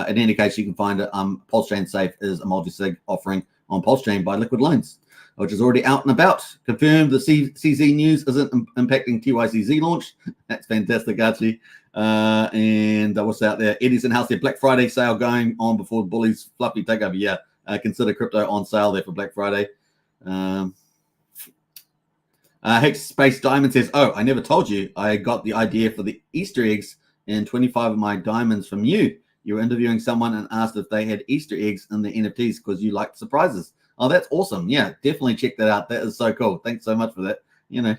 In any case, you can find it. Pulsechain Safe is a multi-sig offering on Pulsechain by Liquid Loans, which is already out and about. Confirmed the CZ news isn't impacting TYCZ launch. That's fantastic, Archie. And what's out there? Eddie's in house there. Black Friday sale going on before the bullies fluffy takeover. Yeah, consider crypto on sale there for Black Friday. Hex Space Diamond says, oh, I never told you. I got the idea for the Easter eggs and 25 of my diamonds from you. You were interviewing someone and asked if they had Easter eggs in the NFTs because you liked surprises. Oh, that's awesome. Yeah, definitely check that out. That is so cool. Thanks so much for that. You know,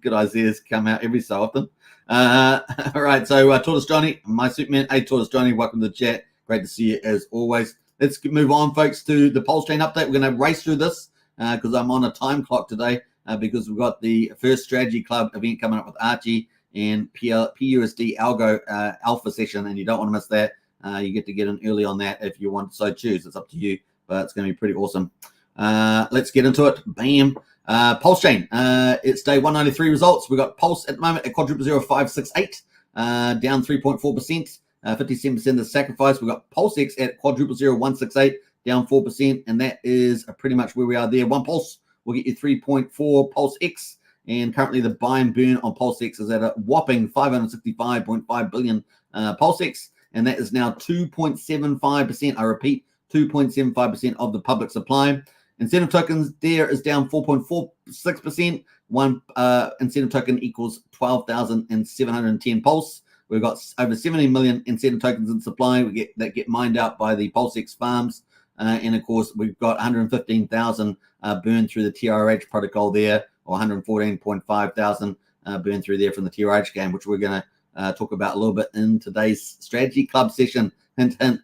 good ideas come out every so often. All right, so Tortoise Johnny, my Superman. Hey, Tortoise Johnny, welcome to the chat. Great to see you as always. Let's move on, folks, to the Pulsechain update. We're going to race through this because I'm on a time clock today because we've got the first Strategy Club event coming up with Archie and PUSD Algo Alpha session, and you don't want to miss that. You get to get in early on that if you want to so choose. It's up to you, but it's going to be pretty awesome. Let's get into it. Bam. Pulsechain. It's day 193 results. We've got Pulse at the moment at quadruple 0568, down 3.4%, 57% of sacrifice. We've got PulseX at quadruple 0168, down 4%, and that is pretty much where we are there. One Pulse will get you 3.4 PulseX, and currently the buy and burn on PulseX is at a whopping 565.5 billion PulseX, and that is now 2.75%. I repeat, 2.75% of the public supply. Incentive tokens there is down 4.46%. One incentive token equals 12,710 Pulse. We've got over 70 million incentive tokens in supply. That get mined out by the PulseX farms. And of course, we've got 115,000 burned through the TRH protocol there, or 114.5 thousand burned through there from the TRH game, which we're going to talk about a little bit in today's strategy club session. Hint, hint.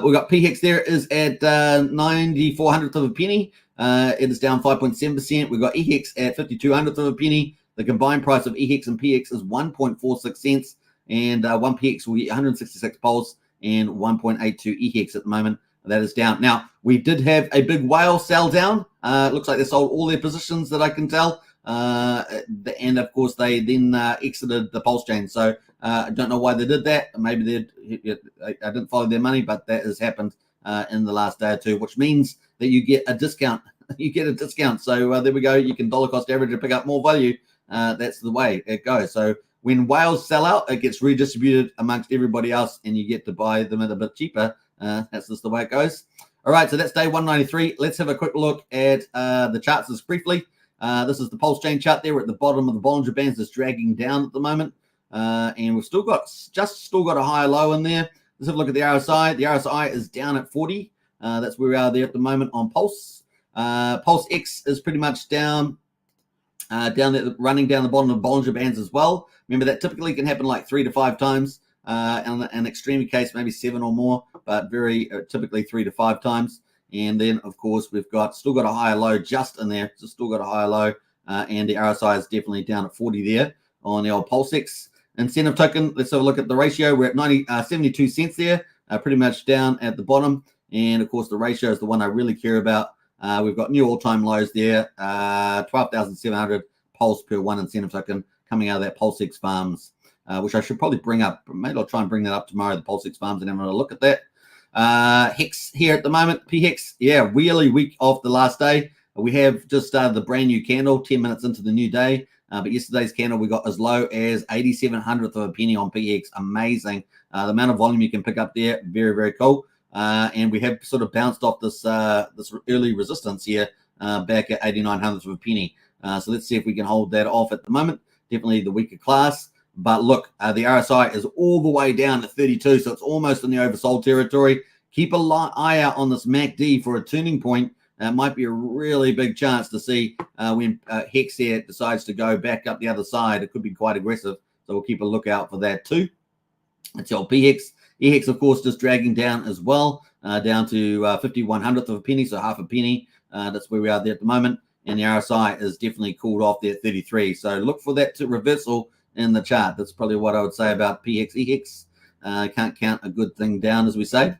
We've got PHEX there is at 9400th of a penny. It is down 5.7%. We've got EHEX at 5200th of a penny. The combined price of EHEX and PX is 1.46 cents. And one PX will get 166 Pulse and 1.82 EHEX at the moment. That is down. Now, we did have a big whale sell down. Looks like they sold all their positions that I can tell. And of course, they then exited the Pulsechain. So I don't know why they did that. Maybe I didn't follow their money, but that has happened in the last day or two, which means that you get a discount. You get a discount. So there we go. You can dollar cost average to pick up more value. That's the way it goes. So when whales sell out, it gets redistributed amongst everybody else, and you get to buy them at a bit cheaper That's just the way it goes. All right, so that's day 193. Let's have a quick look at the charts just briefly. This is the Pulsechain chart there. We're at the bottom of the Bollinger Bands that's dragging down at the moment. And we've still got a higher low in there. Let's have a look at the RSI. The RSI is down at 40. That's where we are there at the moment on Pulse. Pulse X is pretty much down there, running down the bottom of Bollinger Bands as well. Remember, that typically can happen like 3 to 5 times. In an extreme case, maybe 7 or more, but very typically 3 to 5 times. And then, of course, we've still got a higher low just in there. So still got a higher low, and the RSI is definitely down at 40 there on the old Pulse X. Incentive token, let's have a look at the ratio. We're at 72 cents there, pretty much down at the bottom. And, of course, the ratio is the one I really care about. We've got new all-time lows there, 12,700 pulse per 1 incentive token coming out of that Pulse X Farms, which I should probably bring up. Maybe I'll try and bring that up tomorrow, the Pulse X Farms, and have a look at that. Hex here at the moment, PHEX, yeah, really weak off the last day. We have just started the brand new candle, 10 minutes into the new day. But yesterday's candle, we got as low as 87/100th of a penny on PX. Amazing. The amount of volume you can pick up there, very, very cool. And we have sort of bounced off this early resistance here back at 89/100th of a penny. So let's see if we can hold that off at the moment. Definitely the weaker class. But look, the RSI is all the way down at 32, so it's almost in the oversold territory. Keep an eye out on this MACD for a turning point. It might be a really big chance to see when Hex here decides to go back up the other side. It could be quite aggressive, so we'll keep a lookout for that too. It's your PHEX. EHEX, of course, just dragging down as well, down to 51/100th of a penny, so half a penny. That's where we are there at the moment. And the RSI is definitely cooled off there at 33. So look for that to reversal in the chart. That's probably what I would say about PHEX, EHEX. Can't count a good thing down, as we say.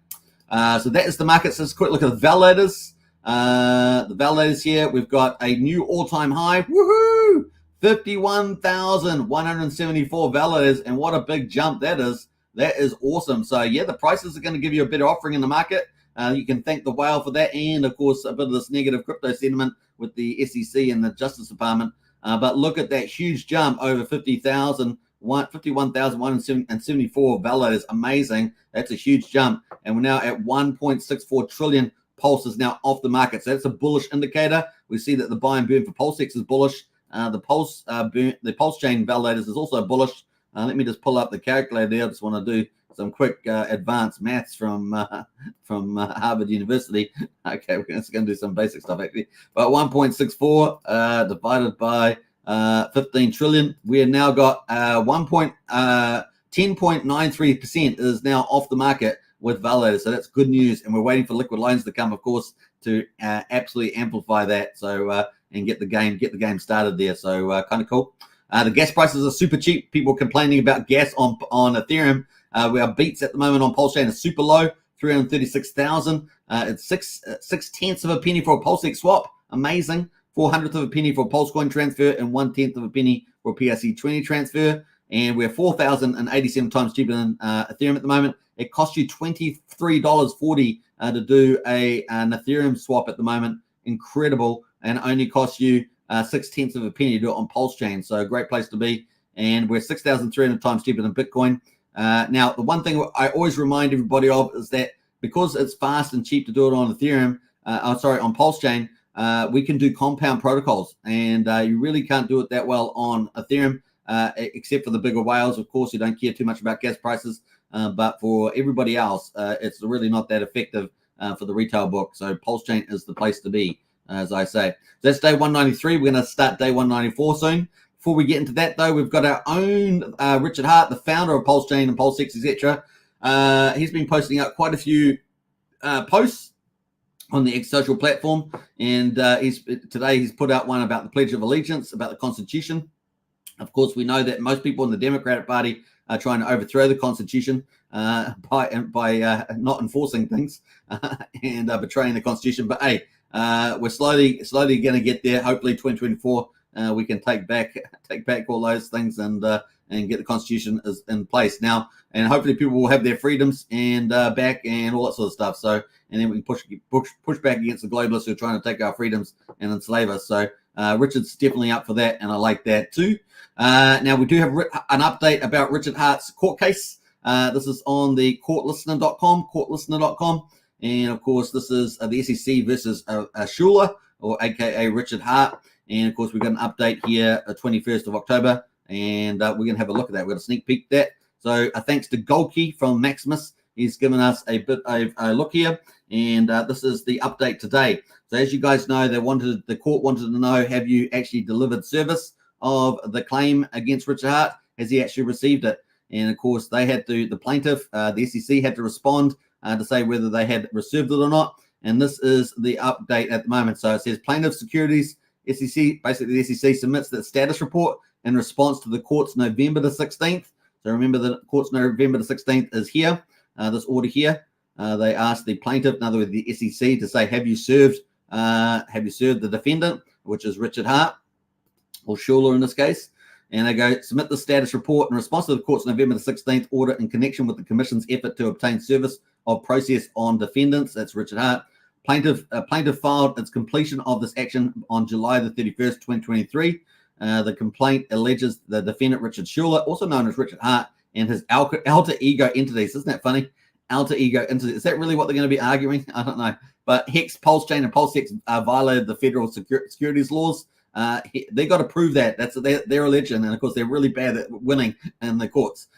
So that is the markets. Let's quick look at the validators. The validators here, we've got a new all-time high. Woohoo! 51,174 validators, and what a big jump that is. That is awesome. So, yeah, the prices are going to give you a better offering in the market. You can thank the whale for that, and, of course, a bit of this negative crypto sentiment with the SEC and the Justice Department. But look at that huge jump over 51,174 validators. Amazing. That's a huge jump. And we're now at 1.64 trillion. Pulse is now off the market. So that's a bullish indicator. We see that the buy and burn for Pulsex is bullish. The Pulsechain validators is also bullish. Let me just pull up the calculator there. I just want to do some quick advanced maths from Harvard University. Okay, we're just going to do some basic stuff actually. But 1.64 divided by 15 trillion. We have now got 10.93% is now off the market with validators. So that's good news. And we're waiting for liquid loans to come, of course, to absolutely amplify that. So and get the game started there. So kind of cool. The gas prices are super cheap. People complaining about gas on Ethereum. Our beats at the moment on Pulsechain is super low, 336,000. It's six tenths of a penny for a Pulsex swap. Amazing. 400th of a penny for a Pulsecoin transfer and 1/10 of a penny for a PRC20 transfer. And we're 4,087 times cheaper than Ethereum at the moment. It costs you $23.40 to do an Ethereum swap at the moment. Incredible. And only costs you 6/10 of a penny to do it on Pulsechain. So a great place to be. And we're 6,300 times cheaper than Bitcoin. Now, the one thing I always remind everybody of is that because it's fast and cheap to do it on Ethereum, on Pulsechain, we can do compound protocols. And you really can't do it that well on Ethereum, except for the bigger whales. Of course, you don't care too much about gas prices. But for everybody else, it's really not that effective for the retail book. So Pulsechain is the place to be, as I say. So that's day 193. We're going to start day 194 soon. Before we get into that, though, we've got our own Richard Hart, the founder of Pulsechain and Pulsex, etc. He's been posting out quite a few posts on the Hex social platform, and today he's put out one about the Pledge of Allegiance, about the Constitution. Of course, we know that most people in the Democratic Party are trying to overthrow the Constitution by not enforcing things and betraying the Constitution. But hey, we're slowly going to get there. Hopefully, 2024 we can take back all those things and get the Constitution in place now. And hopefully, people will have their freedoms and back and all that sort of stuff. So, and then we can push back against the globalists who are trying to take our freedoms and enslave us. So, Richard's definitely up for that, and I like that too. Now, we do have an update about Richard Hart's court case. This is on the courtlistener.com, and of course this is the SEC versus Schuler, or aka Richard Hart. And of course we've got an update here, 21st of October, and we're going to have a look at that. We're going to sneak peek that. So thanks to Golkey from Maximus, he's given us a bit of a look here, and this is the update today. So as you guys know, the court wanted to know, have you actually delivered service of the claim against Richard Hart? Has he actually received it? And of course, they had to, the plaintiff, the SEC had to respond to say whether they had received it or not. And this is the update at the moment. So it says plaintiff securities, SEC, basically the SEC submits the status report in response to the court's November the 16th. So remember the court's November the 16th is here, this order here. They asked the plaintiff, in other words, the SEC, to say, have you served the defendant, which is Richard Hart, or Schuler in this case? And they go, submit the status report in response to the court's November the 16th order in connection with the commission's effort to obtain service of process on defendants. That's Richard Hart. Plaintiff filed its completion of this action on July the 31st, 2023. The complaint alleges the defendant, Richard Schuler, also known as Richard Hart, and his alter ego entities. Isn't that funny? Alter ego entities. Is that really what they're going to be arguing? I don't know. But Hex, Pulsechain, and Pulsechain violated the federal securities laws. They got to prove that. That's their religion, and of course they're really bad at winning in the courts.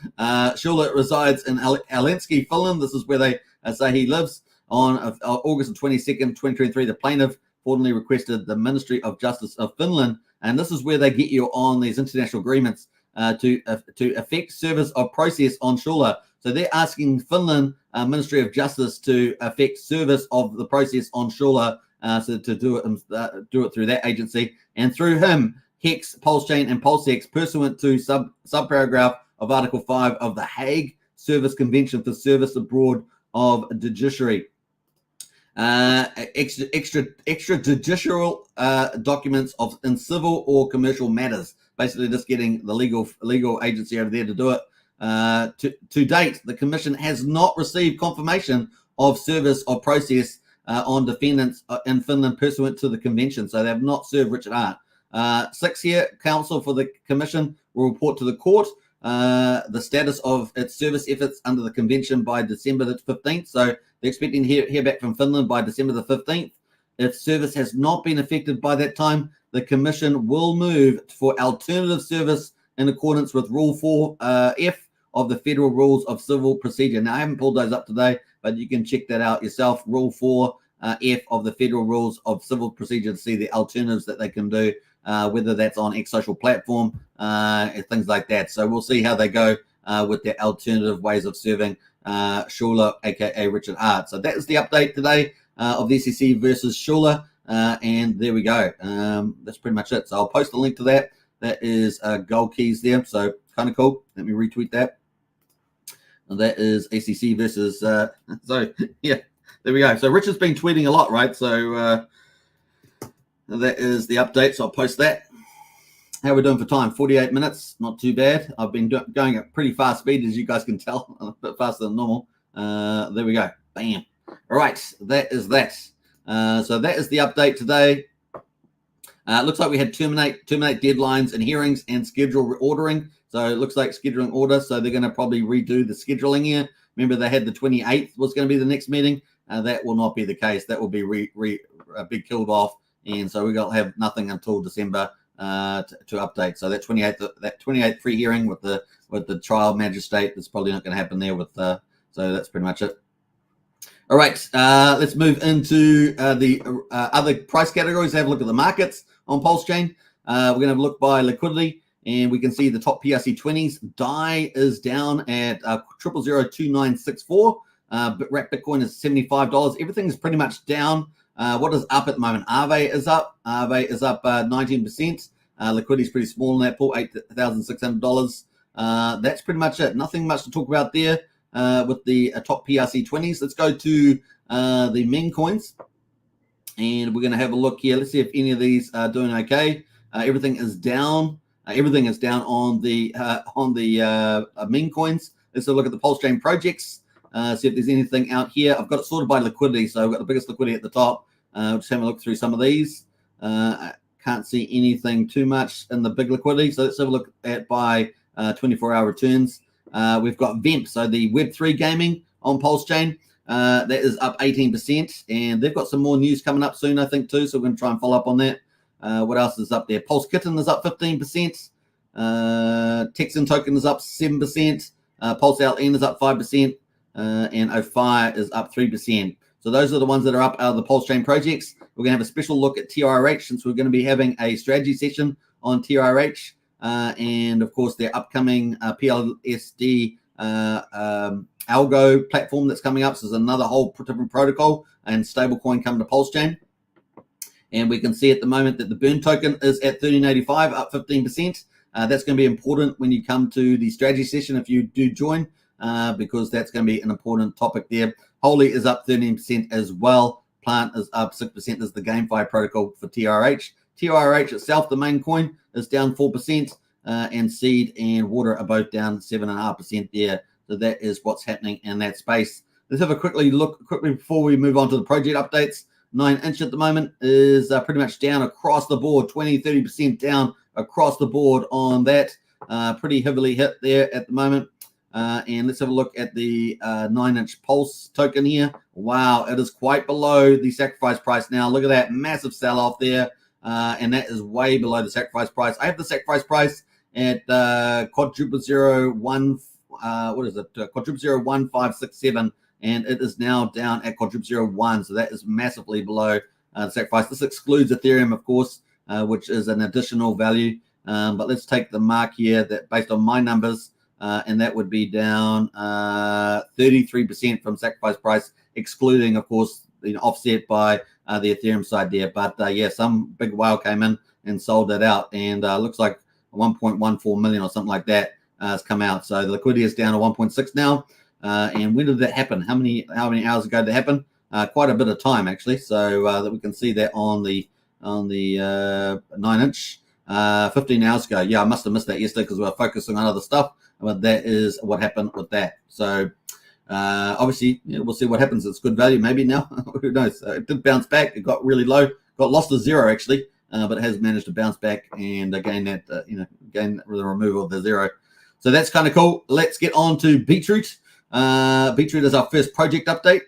Schuler resides in Helsinki, Finland. This is where they say he lives. On August 22nd, 2023, the plaintiff formally requested the Ministry of Justice of Finland, and this is where they get you on these international agreements to effect service of process on Schuler. So they're asking Finland Ministry of Justice to effect service of the process on Schuler, so to do it through that agency, and through him, Hex, Pulsechain, and Pulsechain, pursuant to subparagraph of Article 5 of the Hague Service Convention for Service Abroad of Judiciary. Extrajudicial documents in civil or commercial matters. Basically, just getting the legal agency over there to do it. To date, the Commission has not received confirmation of service or process on defendants in Finland pursuant to the convention. So they have not served Richard Hart. 6-year counsel for the Commission will report to the court the status of its service efforts under the convention by December the 15th. So they're expecting to hear back from Finland by December the 15th. If service has not been effected by that time, the Commission will move for alternative service in accordance with Rule 4F of the Federal Rules of Civil Procedure. Now, I haven't pulled those up today, but you can check that out yourself. Rule 4F of the Federal Rules of Civil Procedure to see the alternatives that they can do, whether that's on X social platform, and things like that. So we'll see how they go with their alternative ways of serving Schuler, aka Richard Hart. So that is the update today of the SEC versus Schuler, and there we go. That's pretty much it. So I'll post a link to that. That is gold keys there. So kind of cool. Let me retweet that. And that is SEC versus. So yeah, there we go. So Richard's been tweeting a lot, right? So that is the update. So I'll post that. How are we doing for time? 48 minutes. Not too bad. I've been going at pretty fast speed, as you guys can tell, a bit faster than normal. There we go. Bam. All right. That is that. So that is the update today. It looks like we had terminate deadlines and hearings and schedule reordering. So it looks like scheduling order. So they're going to probably redo the scheduling here. Remember, they had the 28th was going to be the next meeting. That will not be the case. That will be be killed off. And so we're going to have nothing until December to update. So that 28th free hearing with the trial magistrate is probably not going to happen there. So that's pretty much it. All right, let's move into the other price categories. Have a look at the markets on Pulsechain. We're going to have a look by liquidity, and we can see the top PRC20s. DAI is down at 0.002964. Bitcoin is $75. Everything is pretty much down. What is up at the moment? Aave is up. Aave is up 19%. Liquidity is pretty small in that pool, $8,600. That's pretty much it. Nothing much to talk about there with the top PRC20s. Let's go to the meme coins, and we're going to have a look here. Let's see if any of these are doing okay. Everything is down. Everything is down on the meme coins. Let's have a look at the Pulsechain projects. See if there's anything out here. I've got it sorted by liquidity, so I've got the biggest liquidity at the top. Just having a look through some of these. I can't see anything too much in the big liquidity, so let's have a look at by 24-hour returns. we've got Vemp, so the Web3 gaming on Pulsechain. That is up 18%, and they've got some more news coming up soon, I think, too. So we're going to try and follow up on that. What else is up there? Pulse Kitten is up 15%. Texan Token is up 7%. Pulse LN is up 5%. And Ofire is up 3%. So those are the ones that are up out of the Pulsechain projects. We're going to have a special look at TRH since we're going to be having a strategy session on TRH. And, of course, their upcoming PLSD algo platform that's coming up. So there's another whole different protocol and stablecoin coming to Pulsechain. And we can see at the moment that the burn token is at 1385, up 15%. That's going to be important when you come to the strategy session if you do join, because that's going to be an important topic there. Holy is up 13% as well. Plant is up 6% as the GameFi protocol for TRH. TRH itself, the main coin, is down 4%, and Seed and Water are both down 7.5% there. So that is what's happening in that space. Let's have a look quickly before we move on to the project updates. 9inch at the moment is pretty much down across the board, 20-30% down across the board on that. Pretty heavily hit there at the moment. And let's have a look at the 9inch Pulse token here. Wow, it is quite below the sacrifice price now. Look at that massive sell-off there. And that is way below the sacrifice price. I have the sacrifice price at quadruple 0.1567, and it is now down at quadruple 0.1. So that is massively below the sacrifice. This excludes Ethereum, of course, which is an additional value. But let's take the mark here that based on my numbers, and that would be down 33% from sacrifice price, excluding, of course, offset by the Ethereum side there. But yeah, some big whale came in and sold that out, and looks like 1.14 million or something like that has come out. So the liquidity is down to 1.6 now. And when did that happen? How many hours ago did that happen? Quite a bit of time actually. So that we can see that on the 9inch. 15 hours ago. Yeah, I must have missed that yesterday because we were focusing on other stuff. But that is what happened with that. So obviously, we'll see what happens. It's good value maybe now. Who knows? It did bounce back. It got really low. Got lost to zero actually, but it has managed to bounce back and gain that. Gain the removal of the zero. So that's kind of cool. Let's get on to Beetroot. Beetroot is our first project update.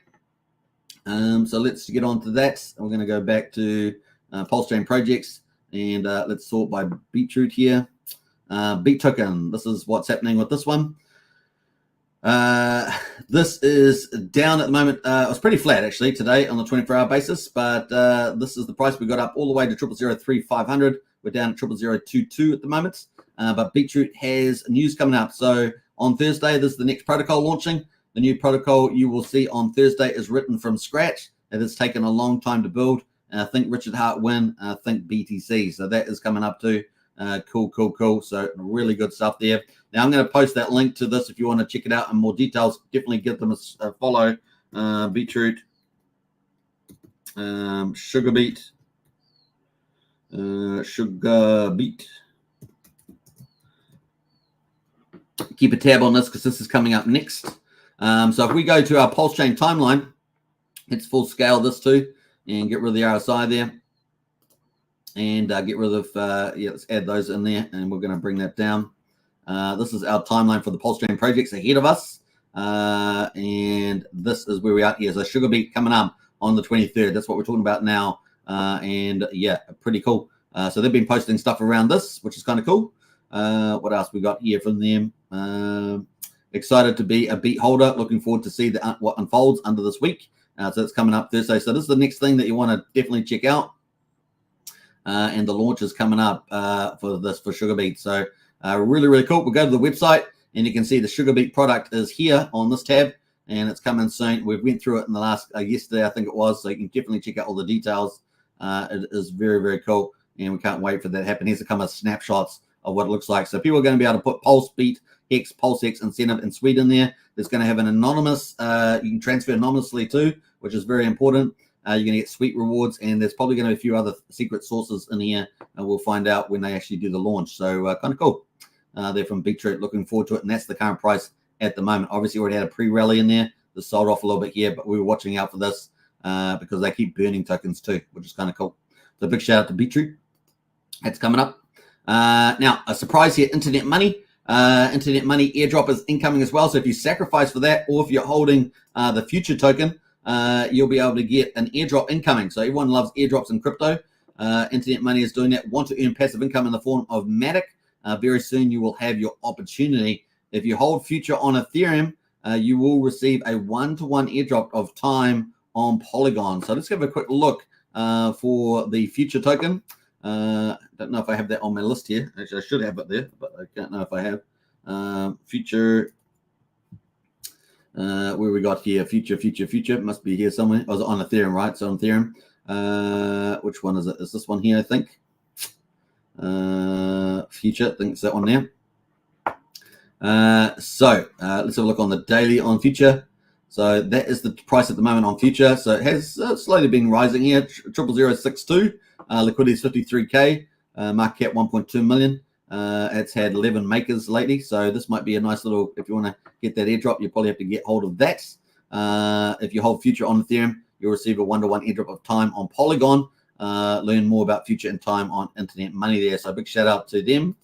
So let's get on to that. We're going to go back to Pulsechain projects. And let's sort by Beetroot here. Beat token. This is what's happening with this one. This is down at the moment. It was pretty flat actually today on the 24-hour basis, but this is the price. We got up all the way to 0.003,500. We're down at 0.0022 at the moment. But Beetroot has news coming up. So on Thursday, this is the next protocol launching. The new protocol you will see on Thursday is written from scratch. It has taken a long time to build. Think Richard Hart Win, think BTC. So that is coming up too. Cool. So really good stuff there. Now I'm going to post that link to this if you want to check it out in more details. Definitely give them a follow. Beetroot, SugarBeet, SugarBeet. Keep a tab on this because this is coming up next. So if we go to our Pulsechain timeline, let's full scale this too. And get rid of the RSI there, and get rid of let's add those in there, and we're going to bring that down. This is our timeline for the Pulsechain projects ahead of us, and this is where we are here. So SugarBeet coming up on the 23rd. That's what we're talking about now, and yeah, pretty cool. So they've been posting stuff around this, which is kind of cool. What else we got here from them? Excited to be a beat holder. Looking forward to see what unfolds under this week. So it's coming up Thursday. So this is the next thing that you want to definitely check out. And the launch is coming up for SugarBeet. So really cool. We'll go to the website and you can see the SugarBeet product is here on this tab and it's coming soon. We went through it in the last yesterday, I think it was. So you can definitely check out all the details. It is very cool. And we can't wait for that to happen. Here's a couple of snapshots of what it looks like. So people are going to be able to put Pulsebeat, Hex, PulseX incentive and Sweden there. There's going to have an anonymous, you can transfer anonymously too, which is very important. You're going to get sweet rewards, and there's probably going to be a few other secret sources in here, and we'll find out when they actually do the launch. So kind of cool. They're from Beetroot. Looking forward to it, and that's the current price at the moment. Obviously, we already had a pre-rally in there. This sold off a little bit here, but we were watching out for this because they keep burning tokens too, which is kind of cool. So big shout out to Beetroot. That's coming up. Now, a surprise here, Internet Money. Internet Money airdrop is incoming as well. So if you sacrifice for that, or if you're holding the future token, you'll be able to get an airdrop incoming. So everyone loves airdrops in crypto. Internet Money is doing that. Want to earn passive income in the form of Matic? Very soon you will have your opportunity. If you hold future on Ethereum, you will receive a one-to-one airdrop of time on Polygon. So let's have a quick look for the future token. Don't know if I have that on my list here. Actually, I should have it there, but I don't know if I have. Future. Where we got here? Future. It must be here somewhere. Oh, it's on Ethereum, right? So on Ethereum. Which one is it? Is this one here, I think? Future. I think it's that one there. So let's have a look on the daily on future. So that is the price at the moment on future. So it has slowly been rising here. 00062. Liquidity is 53k. Market cap 1.2 million. It's had 11 makers lately. So this might be a nice little, if you want to get that airdrop, you probably have to get hold of that. If you hold future on Ethereum, you'll receive a one-to-one airdrop of time on Polygon. Learn more about future and time on Internet Money there. So big shout out to them.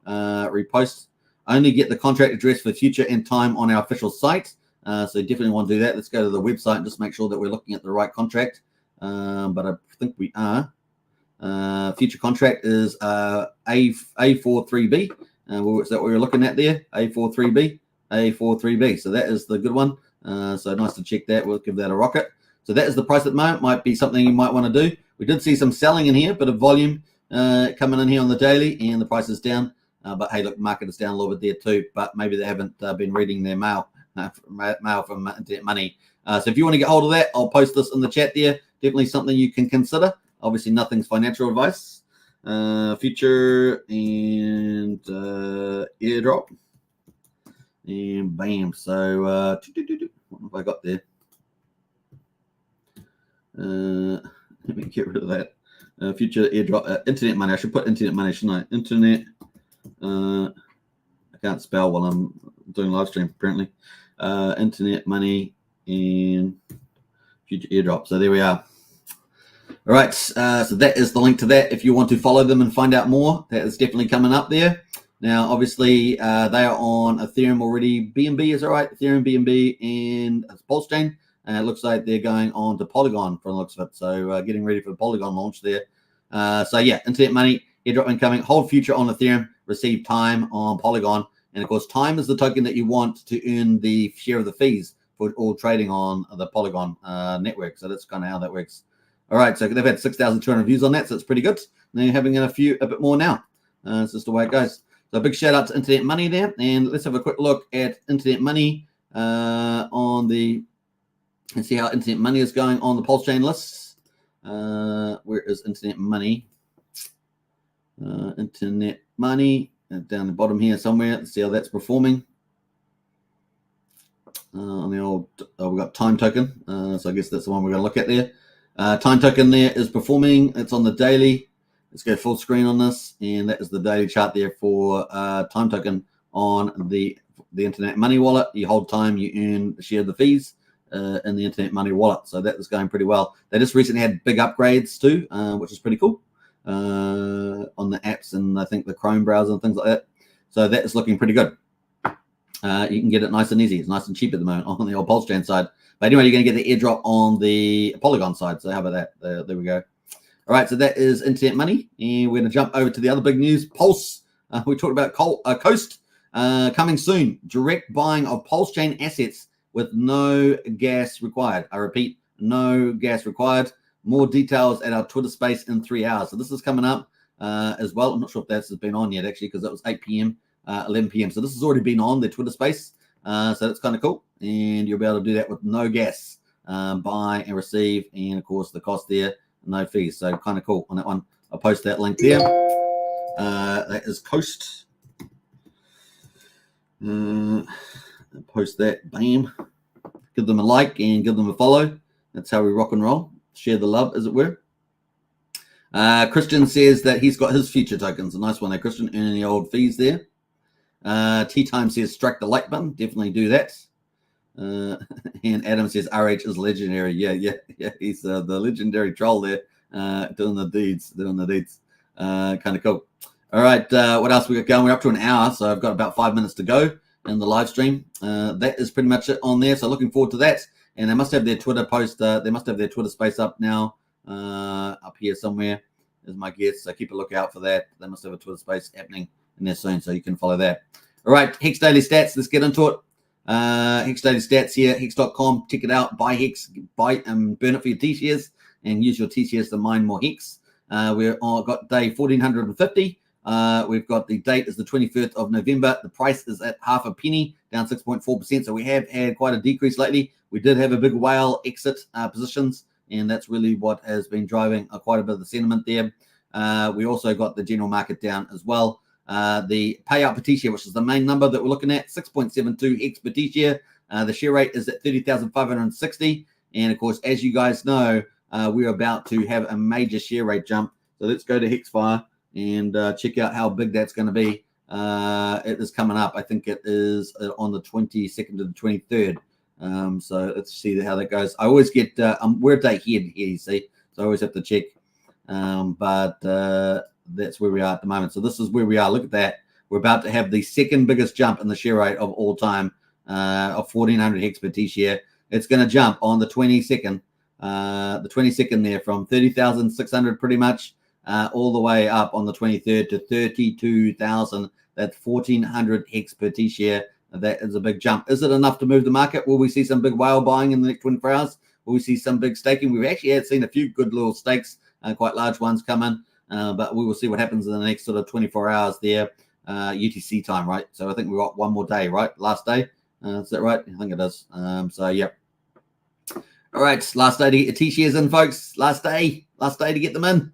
Repost. Only get the contract address for future and time on our official site. So definitely want to do that. Let's go to the website and just make sure that we're looking at the right contract. But I think we are. Future contract is A43B. Is that what we're looking at there? A43B. So that is the good one. So nice to check that. We'll give that a rocket. So that is the price at the moment. Might be something you might want to do. We did see some selling in here, bit of volume coming in here on the daily, and the price is down. But hey, look, market is down a little bit there too. But maybe they haven't been reading their mail from Internet Money. So if you want to get hold of that, I'll post this in the chat there. Definitely something you can consider. Obviously, nothing's financial advice. Future and airdrop. And bam. So what have I got there? Let me get rid of that. Future airdrop. Internet Money. I should put Internet Money, shouldn't I? Internet. I can't spell while I'm doing live stream, apparently. Internet Money and future airdrop. So there we are. All right. So that is the link to that. If you want to follow them and find out more, that is definitely coming up there. Now, obviously, they are on Ethereum already. BNB is all right. Ethereum, BNB, and Pulsechain. It looks like they're going on to Polygon from the looks of it. So getting ready for the Polygon launch there. So yeah, Internet Money, airdrop incoming. Hold future on Ethereum. Receive time on Polygon. And of course, time is the token that you want to earn the share of the fees for all trading on the Polygon network. So that's kind of how that works. All right, so they've had 6,200 views on that, so it's pretty good. And they're having a bit more now. It's just the way it goes. So a big shout out to Internet Money there. And let's have a quick look at Internet Money on the, and see how Internet Money is going on the Pulsechain lists. Where is Internet Money? Internet Money down the bottom here somewhere. Let's see how that's performing. On the old, we've got time token. So I guess that's the one we're going to look at there. Time token there is performing. It's on the daily. Let's go full screen on this, and that is the daily chart there for time token on the Internet Money wallet. You hold time, you earn a share of the fees in the Internet Money wallet. So that is going pretty well. They just recently had big upgrades too, which is pretty cool on the apps and I think the Chrome browser and things like that. So that is looking pretty good. You can get it nice and easy. It's nice and cheap at the moment on the old Pulsechain side. But anyway, you're going to get the airdrop on the Polygon side. So how about that? There we go. All right, so that is Internet Money. And we're going to jump over to the other big news, Pulse. We talked about Coast coming soon. Direct buying of Pulsechain assets with no gas required. I repeat, no gas required. More details at our Twitter space in 3 hours. So this is coming up as well. I'm not sure if that's been on yet, actually, because that was 8 p.m., 11 p.m. So this has already been on the Twitter space. So that's kind of cool. And you'll be able to do that with no gas, buy and receive. And, of course, the cost there, no fees. So kind of cool on that one. I'll post that link there. That is Coast. Post that. Bam. Give them a like and give them a follow. That's how we rock and roll. Share the love, as it were. Christian says that he's got his future tokens. A nice one there, Christian. Earning the old fees there. T-Time says strike the like button. Definitely do that. And Adam says RH is legendary. Yeah. He's the legendary troll there, doing the deeds. Kind of cool. All right, what else we got going? We're up to an hour, so I've got about 5 minutes to go in the live stream. That is pretty much it on there, so looking forward to that. And they must have their Twitter post, they must have their Twitter space up now, up here somewhere is my guess, so keep a lookout for that. They must have a Twitter space happening in there soon, so you can follow that. All right, Hex Daily Stats, let's get into it. Hex Daily Stats here, hex.com, check it out, buy Hex, buy and burn it for your T-shares, and use your T-shares to mine more Hex. We've got day 1450. We've got the date is the 21st of November. The price is at half a penny, down 6.4%. So we have had quite a decrease lately. We did have a big whale exit positions, and that's really what has been driving quite a bit of the sentiment there. We also got the general market down as well. The payout per T-share, which is the main number that we're looking at, 6.72 Hex per T-share. The share rate is at 30,560. And of course, as you guys know, we're about to have a major share rate jump. So let's go to Hexfire and check out how big that's going to be. It is coming up. I think it is on the 22nd to the 23rd. So let's see how that goes. I always get, we're a day ahead here, you see. So I always have to check. But that's where we are at the moment. So this is where we are. Look at that. We're about to have the second biggest jump in the share rate of all time of 1,400 Hex per T-share. It's going to jump on the 22nd. The 22nd there from 30,600 pretty much all the way up on the 23rd to 32,000. That's 1,400 Hex per T-share. That is a big jump. Is it enough to move the market? Will we see some big whale buying in the next 24 hours? Will we see some big staking? We've actually seen a few good little stakes, quite large ones come in, but we will see what happens in the next sort of 24 hours there, UTC time, right? So I think we've got one more day, right? Last day. Is that right? I think it is. So, yeah. All right, last day to get your T-shares in, folks. Last day to get them in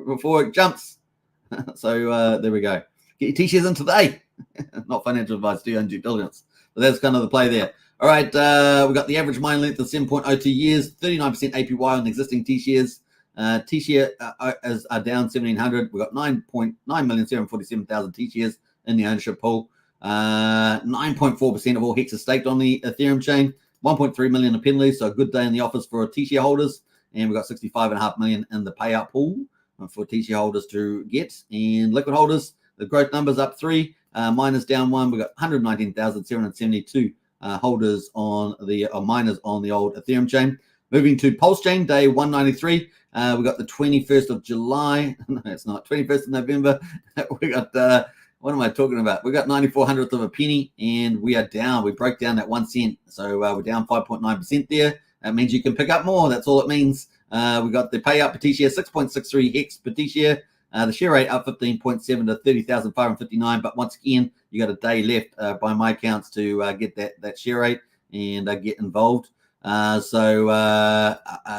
before it jumps. So there we go. Get your T-shares in today. Not financial advice, do your own due diligence. But that's kind of the play there. All right, we've got the average mine length of 7.02 years, 39% APY on existing T-shares. T-share are down 1,700. We've got 9,747,000 T-shares in the ownership pool. 9.4% of all Hex is staked on the Ethereum chain. 1.3 million in penalties, so a good day in the office for T-share holders. And we've got 65.5 million in the payout pool for T-share holders to get. And liquid holders, the growth numbers up 3, miners down 1. We've got 119,772 holders on the miners on the old Ethereum chain. Moving to Pulsechain, day 193. We got the 21st of July. No, it's not. 21st of November. We got, what am I talking about? We got 94/100th of a penny, and we are down. We broke down that 1 cent. So we're down 5.9% there. That means you can pick up more. That's all it means. We got the payout per T-share, 6.63 Hex per T-share. The share rate up 15.7 to 30,559. But once again, you got a day left by my accounts to get that share rate and get involved. So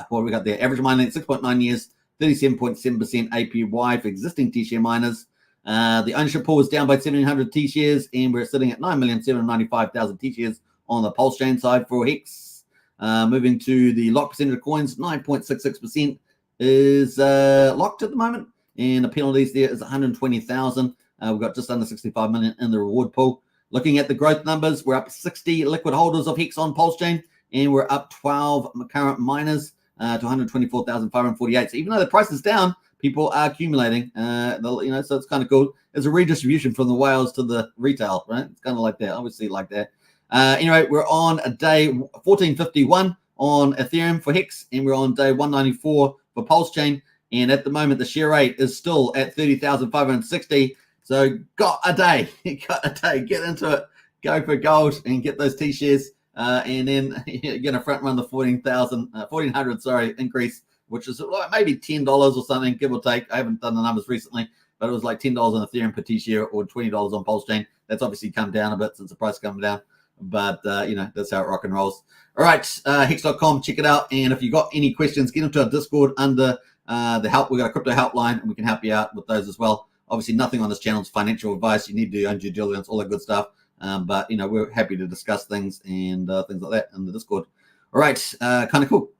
what do we got there? Average mine length, 6.9 years, 37.7% APY for existing T-share miners. The ownership pool is down by 1,700 T-shares, and we're sitting at 9,795,000 T-shares on the Pulsechain side for Hex. Moving to the lock percentage of coins, 9.66% is locked at the moment, and the penalties there is 120,000. We've got just under 65 million in the reward pool. Looking at the growth numbers, we're up 60 liquid holders of Hex on Pulsechain, and we're up 12 current miners to 124,548. So even though the price is down, people are accumulating. So it's kind of cool. There's a redistribution from the whales to the retail, right? It's kind of like that. I would see it like that. Anyway, we're on a day 1451 on Ethereum for Hex, and we're on day 194 for Pulsechain. And at the moment, the share rate is still at 30,560. So got a day. Get into it. Go for gold and get those T-shares. And then you're going to front run the 1,400 increase, which is like maybe $10 or something, give or take. I haven't done the numbers recently, but it was like $10 on Ethereum per T-share or $20 on Pulsechain. That's obviously come down a bit since the price come down. But, that's how it rock and rolls. All right, hex.com, check it out. And if you got any questions, get into our Discord under the help. We've got a crypto helpline, and we can help you out with those as well. Obviously, nothing on this channel is financial advice. You need to do your own due diligence, all that good stuff. But, we're happy to discuss things and things like that in the Discord. All right, kind of cool.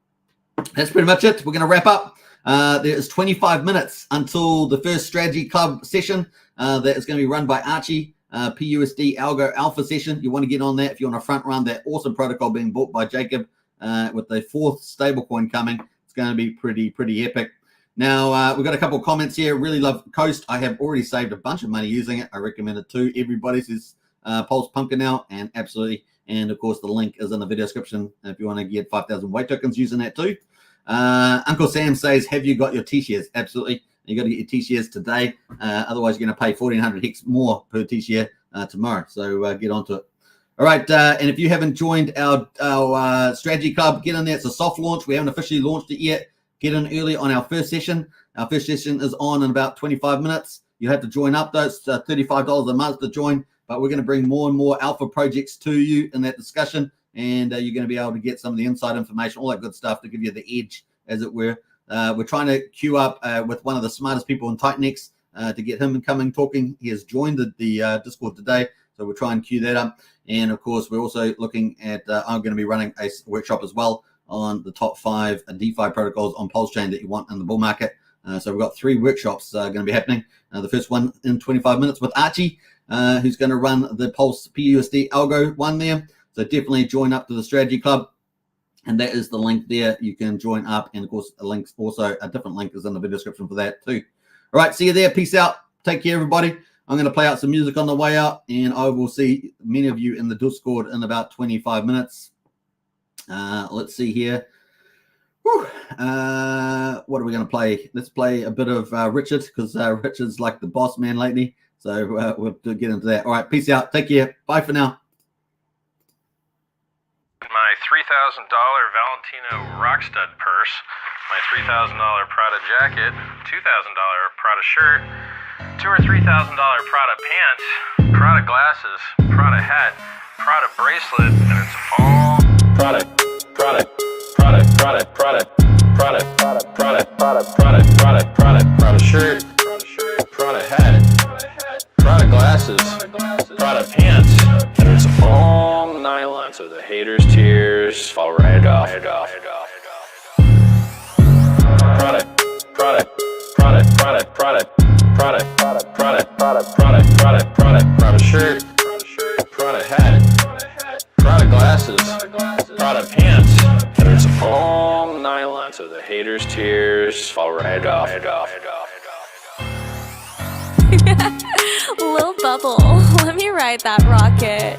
That's pretty much it. We're going to wrap up. There is 25 minutes until the first strategy club session that is going to be run by Archie. PUSD Algo Alpha session. You want to get on that if you want to front run that awesome protocol being bought by Jacob with the 4th stablecoin coming. It's going to be pretty epic. Now, we've got a couple of comments here. Really love Coast. I have already saved a bunch of money using it. I recommend it to everybody. Says Pulse Pumpkin now, and absolutely. And of course, the link is in the video description if you want to get 5,000 weight tokens using that too. Uncle Sam says, have you got your T-shares? Absolutely. You got to get your T-shares today. Otherwise, you're going to pay 1,400 Hex more per T-share tomorrow. So get onto it. All right. And if you haven't joined our strategy club, get in there. It's a soft launch. We haven't officially launched it yet. Get in early on our first session. Our first session is on in about 25 minutes. You have to join up though. It's $35 a month to join, but we're going to bring more and more alpha projects to you in that discussion. And you're going to be able to get some of the inside information, all that good stuff to give you the edge, as it were. We're trying to queue up with one of the smartest people in Titanx to get him coming talking. He has joined the Discord today, so we'll try and queue that up. And of course, we're also looking at, I'm going to be running a workshop as well on the top 5 DeFi protocols on Pulsechain that you want in the bull market. So we've got 3 workshops going to be happening. The first one in 25 minutes with Archie, who's going to run the Pulse PUSD Algo one there. So definitely join up to the strategy club. And that is the link there. You can join up. And of course, a link's also a different link is in the video description for that too. All right, see you there. Peace out. Take care, everybody. I'm going to play out some music on the way out, and I will see many of you in the Discord in about 25 minutes. Let's see here. What are we going to play? Let's play a bit of Richard, because Richard's like the boss man lately. So we'll get into that. All right, peace out. Take care. Bye for now. My $3,000 Valentino Rockstud purse, my $3,000 Prada jacket, $2,000 Prada shirt, $2,000 or $3,000 Prada pants, Prada glasses, Prada hat, Prada bracelet, and it's all product, Prada shirt, Prada hat, Prada glasses, Prada pants, and it's all nylon, so the haters' tears fall right off. Prada shirt, Prada hat, Prada glasses, Prada pants, and it's all nylon, so the haters' tears fall right off. Lil Bubble, let me ride that rocket.